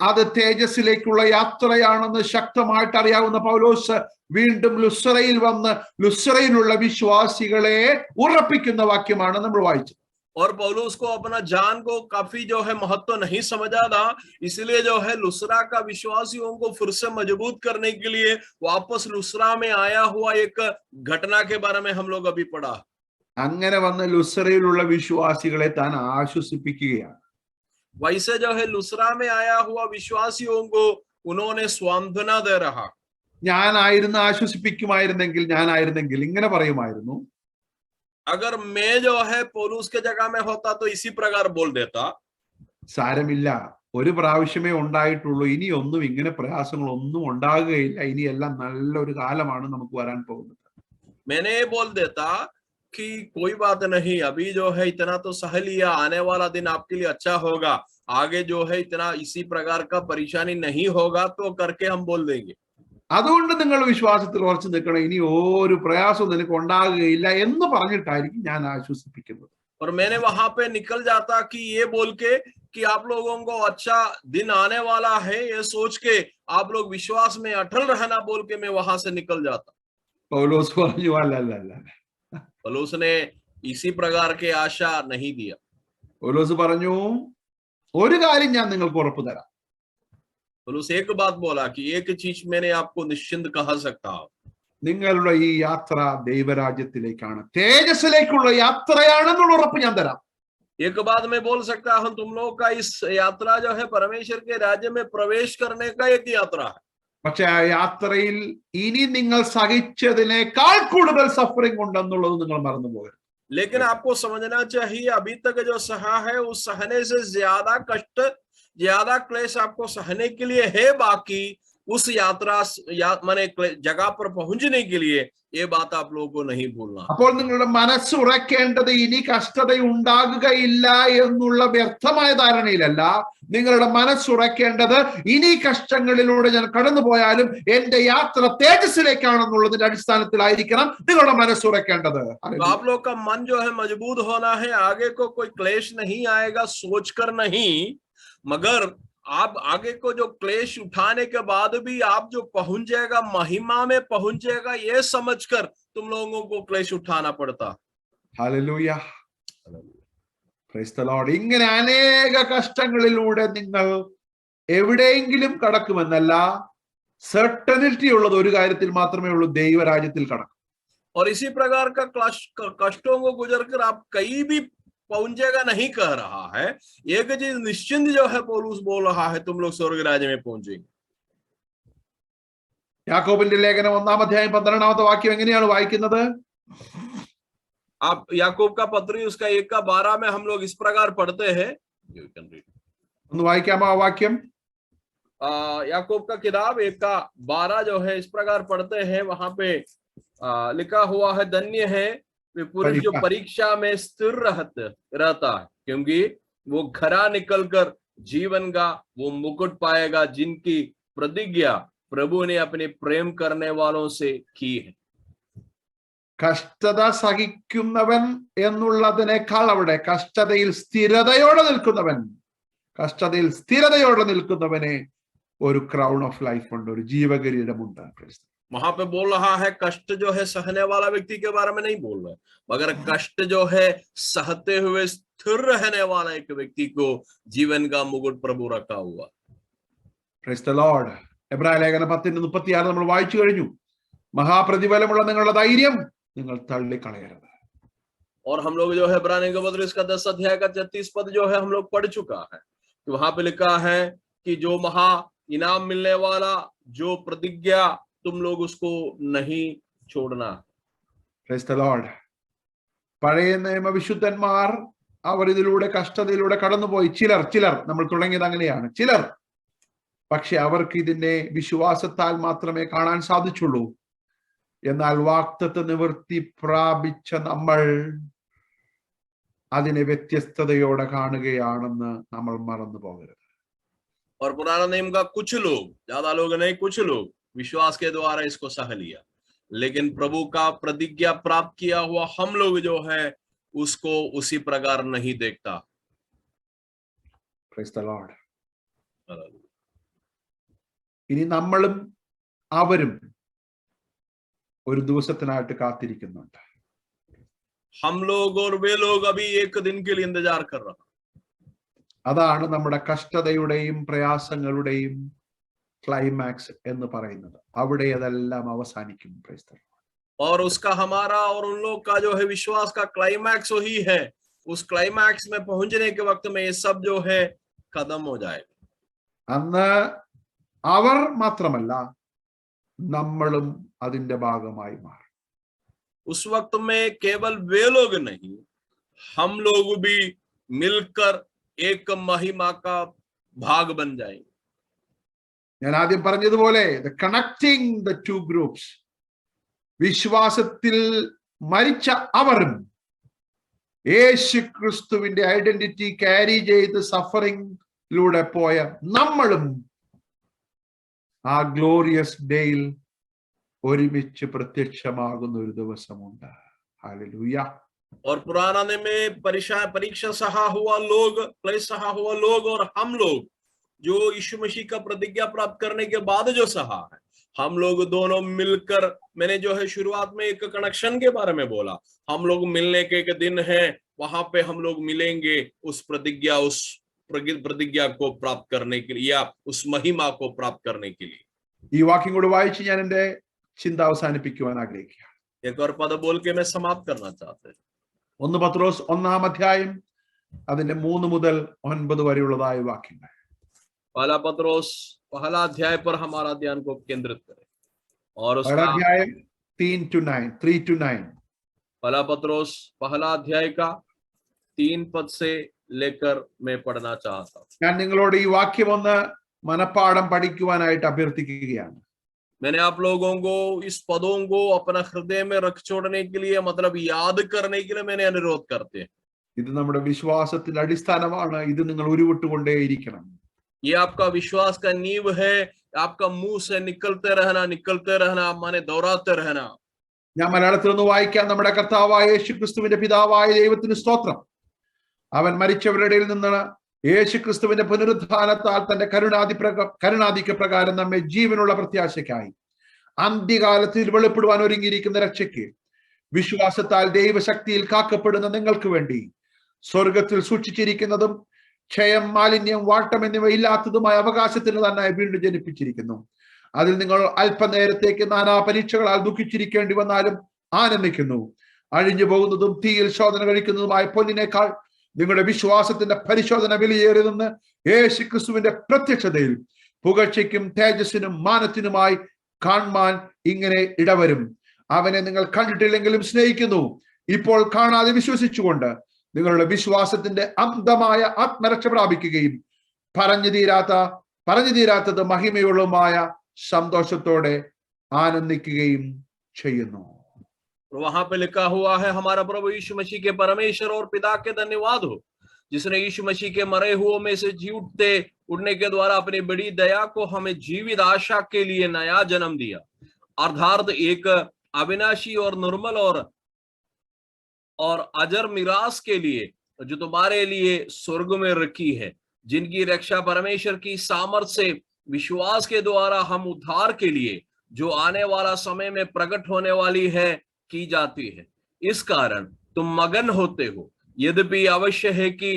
അത് തേജസ്സിലേക്കുള്ള യാത്രയാണെന്ന് ശക്തമായിട്ട് അറിയാവുന്ന പൗലോസ് വീണ്ടും ലുസ്രയിൽ വന്ന് ലുസ്രയിലുള്ള വിശ്വാസികളെ ഉറപ്പിക്കുന്ന വാക്യമാണ് നമ്മൾ വായിച്ചത്. और पौलुस को अपना जान को काफी जो है महत्व नहीं समझा था, इसलिए जो है लुस्रा का विश्वासियों को फिर से मजबूत करने के लिए वापस लुस्रा में आया हुआ एक घटना के बारे में हम लोग अभी पढ़ा. അങ്ങനെ വന്ന് ലുസ്രയിലുള്ള വിശ്വാസികളെ താൻ ആശ്വസിപ്പിക്കുകയാണ്. वैसे जो है लुस्रा में आया हुआ विश्वासियों को उन्होंने सांत्वना दे रहा. ഞാനായിരുന്നു ആശ്വസിപ്പിക്കുമായിരുന്നെങ്കിൽ ഇങ്ങനെ പറയുമായിരുന്നു. अगर मैं जो है पौलुस के जगह में होता तो इसी प्रकार बोल देता. സാരമില്ല, ഒരു പ്രാവശ്യമേ ഉണ്ടായിട്ടുള്ളൂ. ഇനിയൊന്നും ഇങ്ങനെ പ്രയാസങ്ങളൊന്നും ഉണ്ടാകുകയില്ല. ഇനിയെല്ലാം നല്ലൊരു കാലമാണ് നമുക്ക് വരാൻ പോകുന്നത്. मैंने बोल देता कि कोई बात नहीं, अभी जो है इतना तो सह लिया, आने वाला दिन आपके लिए अच्छा होगा, आगे जो है इतना इसी प्रकार का परेशानी नहीं होगा तो करके हम बोल देंगे. അതുകൊണ്ട് നിങ്ങൾ വിശ്വാസത്തിൽ ഉറച്ചു നിൽക്കണം. ഇനി ഒരു പ്രയാസവും നിനക്ക് ഉണ്ടാകുകയില്ല എന്ന് പറഞ്ഞിട്ടായിരിക്കും ഞാൻ ആശ്വസിപ്പിക്കുന്നത്. और मैंने वहां पे निकल जाता कि ये बोल के कि आप लोगों को अच्छा दिन आने वाला है, ये सोच के आप लोग विश्वास में अटल रहना बोल के मैं वहां से निकल जाता. പൗലോസ് പറഞ്ഞു അല്ല. पौलुस ने इसी प्रकार के आशा नहीं दिया. പൗലോസ് പറഞ്ഞു ഒരു കാര്യം ഞാൻ നിങ്ങൾക്ക് ഉറപ്പ് തരാം. पौलुस एक बात बोला कि एक चीज मैंने आपको निश्चिंत कह सकता हूं. നിങ്ങളുടെ ഈ യാത്ര ദൈവരാജ്യത്തിലേക്കാണ്, തേജസ്സിലേക്കുള്ള യാത്രയാണെന്നുള്ള ഉറപ്പ് ഞാൻ തരാം. एक बात मैं बोल सकता हूं, तुम लोगों का इस यात्रा जो है परमेश्वर के राज्य में प्रवेश करने का एक यात्रा है। പക്ഷെ ആ യാത്രയിൽ ഇനി നിങ്ങൾ സഹിച്ചതിനേക്കാൾ കൂടുതൽ സഫറിംഗ് ഉണ്ടെന്നുള്ളത് നിങ്ങൾ മറന്നു പോകരുത്. लेकिन आपको समझना चाहिए, अभी तक जो सहा है उस सहने से ज्यादा कष्ट, ज्यादा क्लेश आपको सहने के लिए है बाकी उस यात्रा माने जगह पर पहुंचने के लिए। ये बात आप लोगों को नहीं भूलना। അപ്പോൾ നിങ്ങളുടെ മനസ്സ് ഉറക്കേണ്ടത് ഇനി കഷ്ടത ഉണ്ടാകുകയില്ല എന്നുള്ള വ്യർത്ഥമായ ധാരണയിലല്ല. നിങ്ങളുടെ മനസ്സുറക്കേണ്ടത് ഇനി കഷ്ടങ്ങളിലൂടെ ഞാൻ കടന്നു പോയാലും എന്റെ യാത്ര തേജസ്സിലേക്കാണെന്നുള്ളതിന്റെ അടിസ്ഥാനത്തിലായിരിക്കണം നിങ്ങളുടെ മനസ്സുറക്കേണ്ടത്. तो आप लोग का मन जो है मजबूत होना है, आगे को कोई क्लेश नहीं आएगा सोचकर नहीं, मगर आप आगे को जो क्लेश उठाने के बाद भी आप जो पहुंच जाएगा महिमा में पहुंच जाएगा, ये समझकर तुम लोगों को क्लेश उठाना पड़ता। Hallelujah, price the Lord. ഇങ്ങനെ അനേക കഷ്ടങ്ങളിലൂടെ നിങ്ങൾ എവിടെയെങ്കിലും കടക്കുമെന്നല്ല, സർട്ടനിറ്റി ഉള്ളത് ഒരു കാര്യത്തിൽ മാത്രമേ ഉള്ളൂ, ദൈവരാജ്യത്തിൽ കടക്കും. और इसी प्रकार का कष्टों को गुजर कर आप कहीं भी पहुंचेगा नहीं कह रहा है। एक चीज निश्चिंत जो है पौलुस बोल रहा है, तुम लोग स्वर्ग राज्य में पहुंचेंगे। യാക്കോബിന്റെ ലേഖനം 1-ാം അധ്യായം 12-ാമത്തെ വാക്യം എങ്ങനെയാണ് വായിക്കുന്നത്? आप याकूब का पत्री उसका 1:12 में हम लोग इस प्रकार पढ़ते हैं। ഒന്ന് വായിക്കാമോ ആ വാക്യം? याकूब का किताब 1:12 जो है इस प्रकार पढ़ते हैं। वहां पे लिखा हुआ है, धन्य है वे पुरुष जो परीक्षा में स्थिर रहता है, क्योंकि वो खरा निकलकर जीवन का वो मुकुट पाएगा जिनकी प्रतिज्ञा प्रभु ने अपने प्रेम करने वालों से की है। കഷ്ടത സഹിക്കുന്നവൻ എന്നുള്ളതിനേക്കാൾ അവിടെ കഷ്ടതയിൽ സ്ഥിരതയോടെ നിൽക്കുന്നവൻ, കഷ്ടതയിൽ സ്ഥിരതയോടെ നിൽക്കുന്നവനെ ഒരു ക്രൗൺ ഓഫ് ലൈഫ് ഉണ്ട്, ഒരു ജീവകിരീടമുണ്ട്. वहां पे बोल रहा है कष्ट जो है सहने वाला व्यक्ति के बारे में नहीं बोल रहा है, मगर कष्ट जो है सहते हुए स्थिर रहने वाला एक व्यक्ति को जीवन का मुकुट प्रभु रखा हुआ। Price the Lord. എബ്രായ ലേഖനം 10:36 നമ്മൾ വായിച്ചു കഴിഞ്ഞു. മഹാപ്രതിഫലമുള്ള നിങ്ങളുടെ ധൈര്യം നിങ്ങൾ തള്ളിക്കളയരുത്. और हम लोग जो है इब्रानियों के पत्र इसका 10 अध्याय का 33 पद जो है हम लोग पढ़ चुका है कि वहां पे लिखा है कि जो महा इनाम मिलने वाला जो प्रतिज्ञा तुम लोग उसको नहीं छोड़ना। Price the Lord. പഴയ നിയമ വിശുദ്ധന്മാർ അവർ ഇതിലൂടെ കഷ്ടതയിലൂടെ കടന്നുപോയി. ചിലർ നമ്മൾ തുടങ്ങിയത് അങ്ങനെയാണ്, ചിലർ. പക്ഷെ അവർക്ക് ഇതിനെ വിശ്വാസത്താൽ മാത്രമേ കാണാൻ സാധിച്ചുള്ളൂ. എന്നാൽ വാഗ്ദത്ത നിവൃത്തി പ്രാപിച്ച നമ്മൾ അതിനെ വ്യത്യസ്തതയോടെ കാണുകയാണെന്ന് നമ്മൾ മറന്നു പോകരുത്. और पुराना नियम का कुछ लोग, ज्यादा लोग नहीं, कुछ लोग विश्वास के द्वारा इसको सह लिया, लेकिन प्रभु का प्रतिज्ञा प्राप्त किया हुआ हम लोग जो है उसको उसी प्रकार नहीं देखता। Praise the Lord. ഇനി നമ്മളും അവരും ഒരു ദിവസത്തിനായിട്ട് കാത്തിരിക്കുന്നുണ്ട്. हम लोग और वे लोग अभी एक दिन के लिए इंतजार कर रहा। അതാണ് നമ്മുടെ കഷ്ടതയുടെയും പ്രയാസങ്ങളുടെയും ക്ലൈമാക്സ് എന്ന് പറയുന്നത്. അവിടെ അതെല്ലാം അവസാനിക്കും. Price the Lord. और उसका हमारा और उन लोग का जो है विश्वास का क्लाइमैक्स वही है। उस क्लाइमैक्स में पहुंचने के वक्त में ये सब जो है खत्म हो जाएगा। അന്ന് അവർ മാത്രമല്ല നമ്മളും അതിന്റെ ഭാഗമായി മാറും. उस वक्त में केवल वे लोग नहीं, हम लोग भी मिलकर एक महिमा का भाग बन जाएंगे। ഞാൻ ആദ്യം പറഞ്ഞതുപോലെ the connecting the two groups, വിശ്വാസത്തിൽ മരിച്ച അവരും യേശു ക്രിസ്തുവിന്റെ ഐഡന്റിറ്റി ക്യാരി ചെയ്ത് സഫറിംഗിലൂടെ പോയ നമ്മളും ആ ഗ്ലോറിയസ് ഡേയിൽ ഒരുമിച്ച് പ്രത്യക്ഷമാകുന്ന ഒരു ദിവസമുണ്ട്. ഹല്ലേലൂയ. और पुराना में परीक्षा सहा हुआ लोग, क्लेश सहा हुआ लोग और हम लोग जो यीशु मसीह का प्रतिज्ञा प्राप्त करने के बाद जो सहा है, हम लोग दोनों मिलकर, मैंने जो है शुरुआत में एक कनेक्शन के बारे में बोला, हम लोग मिलने के एक दिन है, वहां पे हम लोग मिलेंगे उस प्रतिज्ञा को प्राप्त करने के लिए या उस महिमा को प्राप्त करने के लिए। ഈ വാക്യം കൂടി വായിച്ച് ഞാൻ എന്റെ ചിന്ത അവസാനിപ്പിക്കുവാൻ ആഗ്രഹിക്കുകയാണ്. एक और पद बोल के मैं समाप्त करना चाहता हूं। 1 പത്രോസ് 1-ാം അധ്യായം അതിന്റെ 3 മുതൽ 9 വരെയുള്ളതായ വാക്യങ്ങൾ. पहला पत्रोस पहला अध्याय पर हमारा ध्यान को केंद्रित करें और उसका അധ്യായം 3 to 9. पहला पत्रोस पहला अध्याय का 3 पद से लेकर मैं पढ़ना चाहता हूँ. ഞാൻ നിങ്ങളോട് ഈ വാക്യം ഒന്ന് മനപ്പാഠം പഠിക്കുവാനായിട്ട് അഭ്യർത്ഥിക്കുകയാണ്. मैंने आप लोगों को इस पदों को अपना हृदय में रख छोड़ने के लिए, मतलब याद करने के लिए मैंने अनुरोध करते हैं. ഇത് നമ്മുടെ വിശ്വാസത്തിന്റെ അടിസ്ഥാനമാണ്. ഇത് നിങ്ങൾ ഉരുവിട്ടുകൊണ്ടേയിരിക്കണം. ये आपका विश्वास का नींव है. आपका मुंह से निकलते रहना, माने दोहराते रहना. ഞാൻ മലയാളത്തിൽ ഒന്ന് വായിക്കാം. നമ്മുടെ കർത്താവായ യേശുക്രിസ്തുവിന്റെ പിതാവായ ദൈവത്തിന് സ്തോത്രം. അവൻ മരിച്ചവരുടെ ഇടയിൽ നിന്ന് യേശുക്രിസ്തുവിന്റെ പുനരുത്ഥാനത്താൽ തന്റെ കരുണാധിക്യ പ്രകാരം നമ്മെ ജീവനുള്ള പ്രത്യാശയ്ക്കായി അന്ത്യകാലത്തിൽ വെളിപ്പെടുവാൻ ഒരുങ്ങിയിരിക്കുന്ന രക്ഷയ്ക്ക് വിശ്വാസത്താൽ ദൈവശക്തിയിൽ കാക്കപ്പെടുന്ന നിങ്ങൾക്ക് വേണ്ടി സ്വർഗത്തിൽ സൂക്ഷിച്ചിരിക്കുന്നതും ക്ഷയം, മാലിന്യം, വാട്ടം എന്നിവ ഇല്ലാത്തതുമായ അവകാശത്തിന് തന്നെ വീണ്ടും ജനിപ്പിച്ചിരിക്കുന്നു. അതിൽ നിങ്ങൾ അല്പനേരത്തേക്ക് നാനാ പരീക്ഷകളാൽ ദുഃഖിച്ചിരിക്കേണ്ടി വന്നാലും ആനന്ദിക്കുന്നു. അഴിഞ്ഞു പോകുന്നതും തീയിൽ ശോധന കഴിക്കുന്നതുമായ പൊന്നിനേക്കാൾ നിങ്ങളുടെ വിശ്വാസത്തിന്റെ പരിശോധന വിലയേറിയതെന്ന് യേശുക്രിസ്തുവിന്റെ പ്രത്യക്ഷതയിൽ പുകഴ്ചയ്ക്കും തേജസ്സിനും മാനത്തിനുമായി കാണുവാൻ ഇങ്ങനെ ഇടവരും. അവനെ നിങ്ങൾ കണ്ടിട്ടില്ലെങ്കിലും സ്നേഹിക്കുന്നു. ഇപ്പോൾ കാണാതെ വിശ്വസിച്ചുകൊണ്ട് നിങ്ങളുടെ വിശ്വാസത്തിന്റെ അന്ധമായ ആത്മരക്ഷ പ്രാപിക്കുകയും പറഞ്ഞു തീരാത്തത് മഹിമയുള്ളതുമായ സന്തോഷത്തോടെ ആനന്ദിക്കുകയും ചെയ്യുന്നു. वहां पे लिखा हुआ है, हमारा प्रभु यीशु मसीह के परमेश्वर और पिता के धन्यवाद हो, जिसने यीशु मसीह के मरे हुओं में से जी उठने के द्वारा अपनी बड़ी दया को हमें जीवित आशा के लिए नया जन्म दिया, अर्थात एक अविनाशी और निर्मल और अजर मिरास के लिए जो तुम्हारे लिए स्वर्ग में रखी है, जिनकी रक्षा परमेश्वर की सामर्थ से विश्वास के द्वारा हम उद्धार के लिए जो आने वाला समय में प्रकट होने वाली है की जाती है. इस कारण तुम मगन होते हो, यद्यपि अवश्य है कि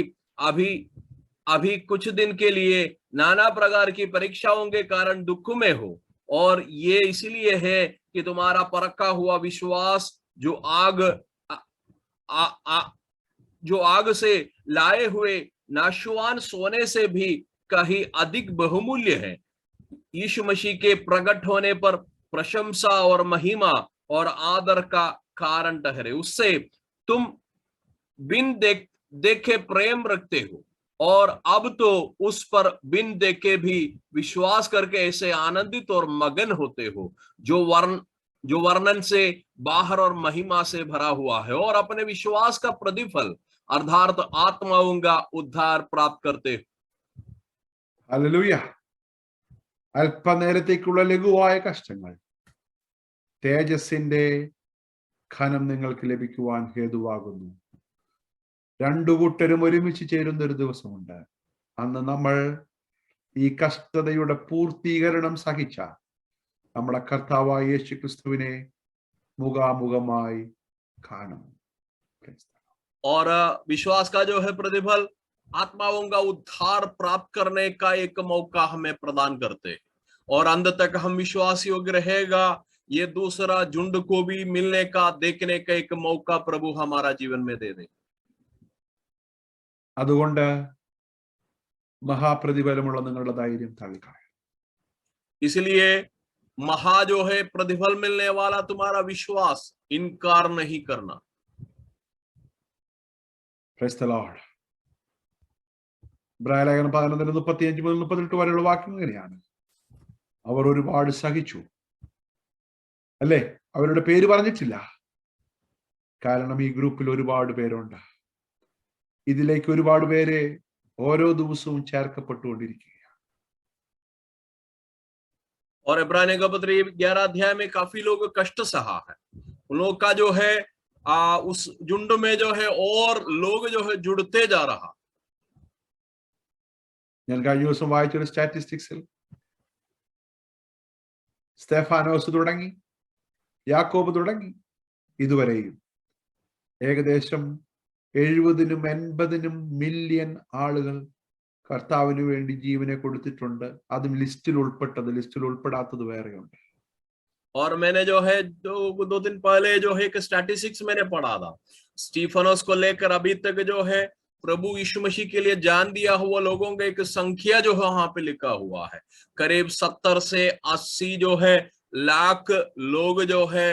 अभी कुछ दिन के लिए नाना प्रकार की परीक्षाओं के कारण दुख में हो, और ये इसलिए है कि तुम्हारा परखा हुआ विश्वास जो आग से लाए हुए नाशवान सोने से भी कहीं अधिक बहुमूल्य है, यीशु मसीह के प्रकट होने पर प्रशंसा और महिमा और आदर का कारण ठहरे. उससे तुम बिन देखे प्रेम रखते हो, और अब तो उस पर बिन देखे भी विश्वास करके ऐसे आनंदित और मगन होते हो जो वर्णन से बाहर और महिमा से भरा हुआ है, और अपने विश्वास का प्रतिफल अर्थात आत्माओं का उद्धार प्राप्त करते हो. ഹല്ലേലൂയ. അല്പനേരത്തേക്കുള്ള ലഘുവായ കഷ്ടങ്ങൾ തേജസ്സിന്റെ ഘനം നിങ്ങൾക്ക് ലഭിക്കുവാൻ ഹേതുവാകുന്നു. രണ്ടു കൂട്ടരും ഒരുമിച്ച് ചേരുന്ന ഒരു ദിവസമുണ്ട്. അന്ന് നമ്മൾ ഈ കഷ്ടതയുടെ പൂർത്തീകരണം സഹിച്ച നമ്മുടെ കർത്താവായ യേശുക്രിസ്തുവിനെ മുഖാമുഖമായി കാണും. और विश्वास का जो है प्रतिफल आत्माओं का उद्धार प्राप्त करने का एक मौका हमें प्रदान करते हैं, और अंत तक हम विश्वास योग्य रहेगा, ये दूसरा झुंड को भी मिलने का, देखने का एक मौका प्रभु हमारा जीवन में दे दे. അതുകൊണ്ട് മഹാപ്രതിഫലമുള്ള നിങ്ങളുടെ ധൈര്യം തള്ളിക്കളയും. इसलिए महा जो है प्रतिफल मिलने वाला तुम्हारा विश्वास इनकार नहीं करना. Praise the Lord. ഇബ്രായലേഖനം 11:35 മുതൽ 38 വരെയുള്ള വാക്യം ഇങ്ങനെയാണ്. അവർ ഒരുപാട് സഹിച്ചു, അല്ലേ? അവരുടെ പേര് പറഞ്ഞിട്ടില്ല, കാരണം ഈ ഗ്രൂപ്പിൽ ഒരുപാട് പേരുണ്ട്. ഇതിലേക്ക് ഒരുപാട് പേര് ഓരോ ദിവസവും ചേർക്കപ്പെട്ടുകൊണ്ടിരിക്കുകയാണ്. और इब्रानियों का पत्र 11 अध्याय में काफी लोग कष्ट सहा है. उन लोग का जो है उस झुंड में जो है और लोग जो है जुड़ते जा रहा. ഞാൻ കഴിഞ്ഞ ദിവസം വായിച്ചൊരു സ്റ്റാറ്റിസ്റ്റിക്സിൽ സ്തെഫാനോസ് തുടങ്ങി യാക്കോബ് തുടങ്ങി ഇതുവരെയും ഏകദേശം 70-80 മില്യൺ ആളുകൾ കർത്താവിന് വേണ്ടി ജീവനെ കൊടുത്തിട്ടുണ്ട്. അതും ലിസ്റ്റിൽ ഉൾപ്പെട്ടത്, ലിസ്റ്റിൽ ഉൾപ്പെടാത്തത് വേറെയുണ്ട്. और मैंने जो है 2 दिन पहले जो है एक स्टैटिस्टिक्स मैंने पढ़ा था, स्टीफनोस को लेकर अभी तक जो है प्रभु यीशु मसीह के लिए जान दिया हुआ लोगों का एक संख्या जो है वहां पे लिखा हुआ है, करीब 70 से 80 जो है लाख लोग जो है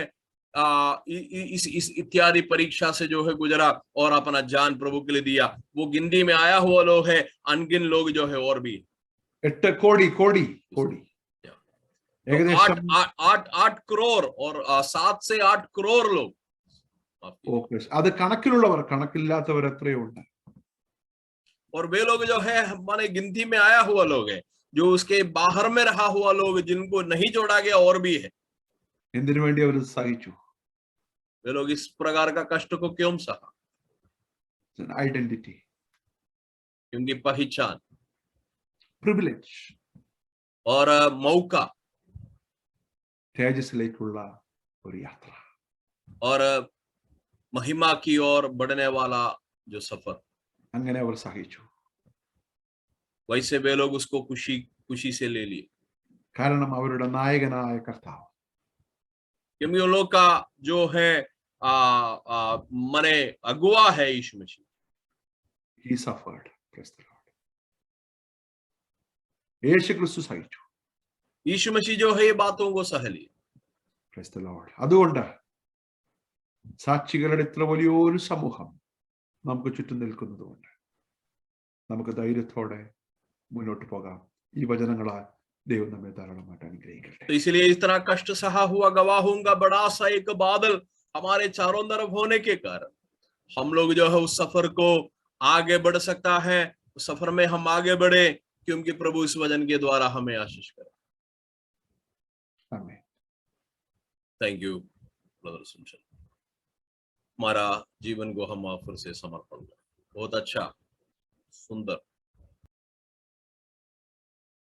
इस इत्यादि परीक्षा से जो है गुजरा और अपना जान प्रभु के लिए दिया। वो गिनती में आया हुआ लोग है, अनगिन लोग जो है और भी 8 कोടി कोടി कोടി तो ഏകദേശം 8 करोड़ और 7 से 8 करोड़ लोग। ഓക്കെ, അത് കണക്കിലുള്ളവർ, കണക്കില്ലാത്തവർ എത്രയോ ഉണ്ട്. और वे लोग जो है हमारे गिनती में आया हुआ लोग है, जो उसके बाहर में रहा हुआ लोग जिनको नहीं जोड़ा गया और भी है। എന്തിനു വേണ്ടി അവർ സഹിച്ചു? वे लोग इस प्रकार का कष्ट को क्यों सहा? ഐഡന്റിറ്റി, क्योंकि पहचान, പ്രിവിലേജ് और मौका, തേജസ്സിലേക്കുള്ള ഒരു യാത്ര, और महिमा की ओर बढ़ने वाला जो सफर। അങ്ങനെ അവർ സഹിച്ചു. वैसे वे लोग उसको खुशी से ले लिए, കാരണം അവരുടെ നായകനായ കർത്താവ്, क्योंकि उन लोग का जो है मने अगुआ है यीशु मसीह। he suffered. Praise the Lord. യേശു ക്രിസ്തു സഹിച്ചു. यीशु मसीह जो है ये बातों को सह लिया। Praise the Lord. അതുകൊണ്ട് സാക്ഷികളുടെ ഇത്ര വലിയൊരു സമൂഹം നമുക്ക് ചുറ്റും നിൽക്കുന്നതുകൊണ്ട് നമുക്ക് ധൈര്യത്തോടെ മുന്നോട്ട് പോകാം. ഈ വചനങ്ങളാൽ ദൈവം നമ്മെ ധാരാളമായിട്ട് അനുഗ്രഹിക്കട്ടെ. तो इसलिए इस तरह कष्ट सहा हुआ गवाहों का बड़ा सा एक बादल हमारे चारों तरफ होने के कारण हम लोग जो है उस सफर को आगे बढ़ सकता है। उस सफर में हम आगे बढ़े, क्योंकि प्रभु इस वचन के द्वारा हमें आशीष करे। आमीन. थैंक यू ब्रदर सुमशन। हमारा जीवन को हम फिर से समर्पण करें। बहुत अच्छा, सुंदर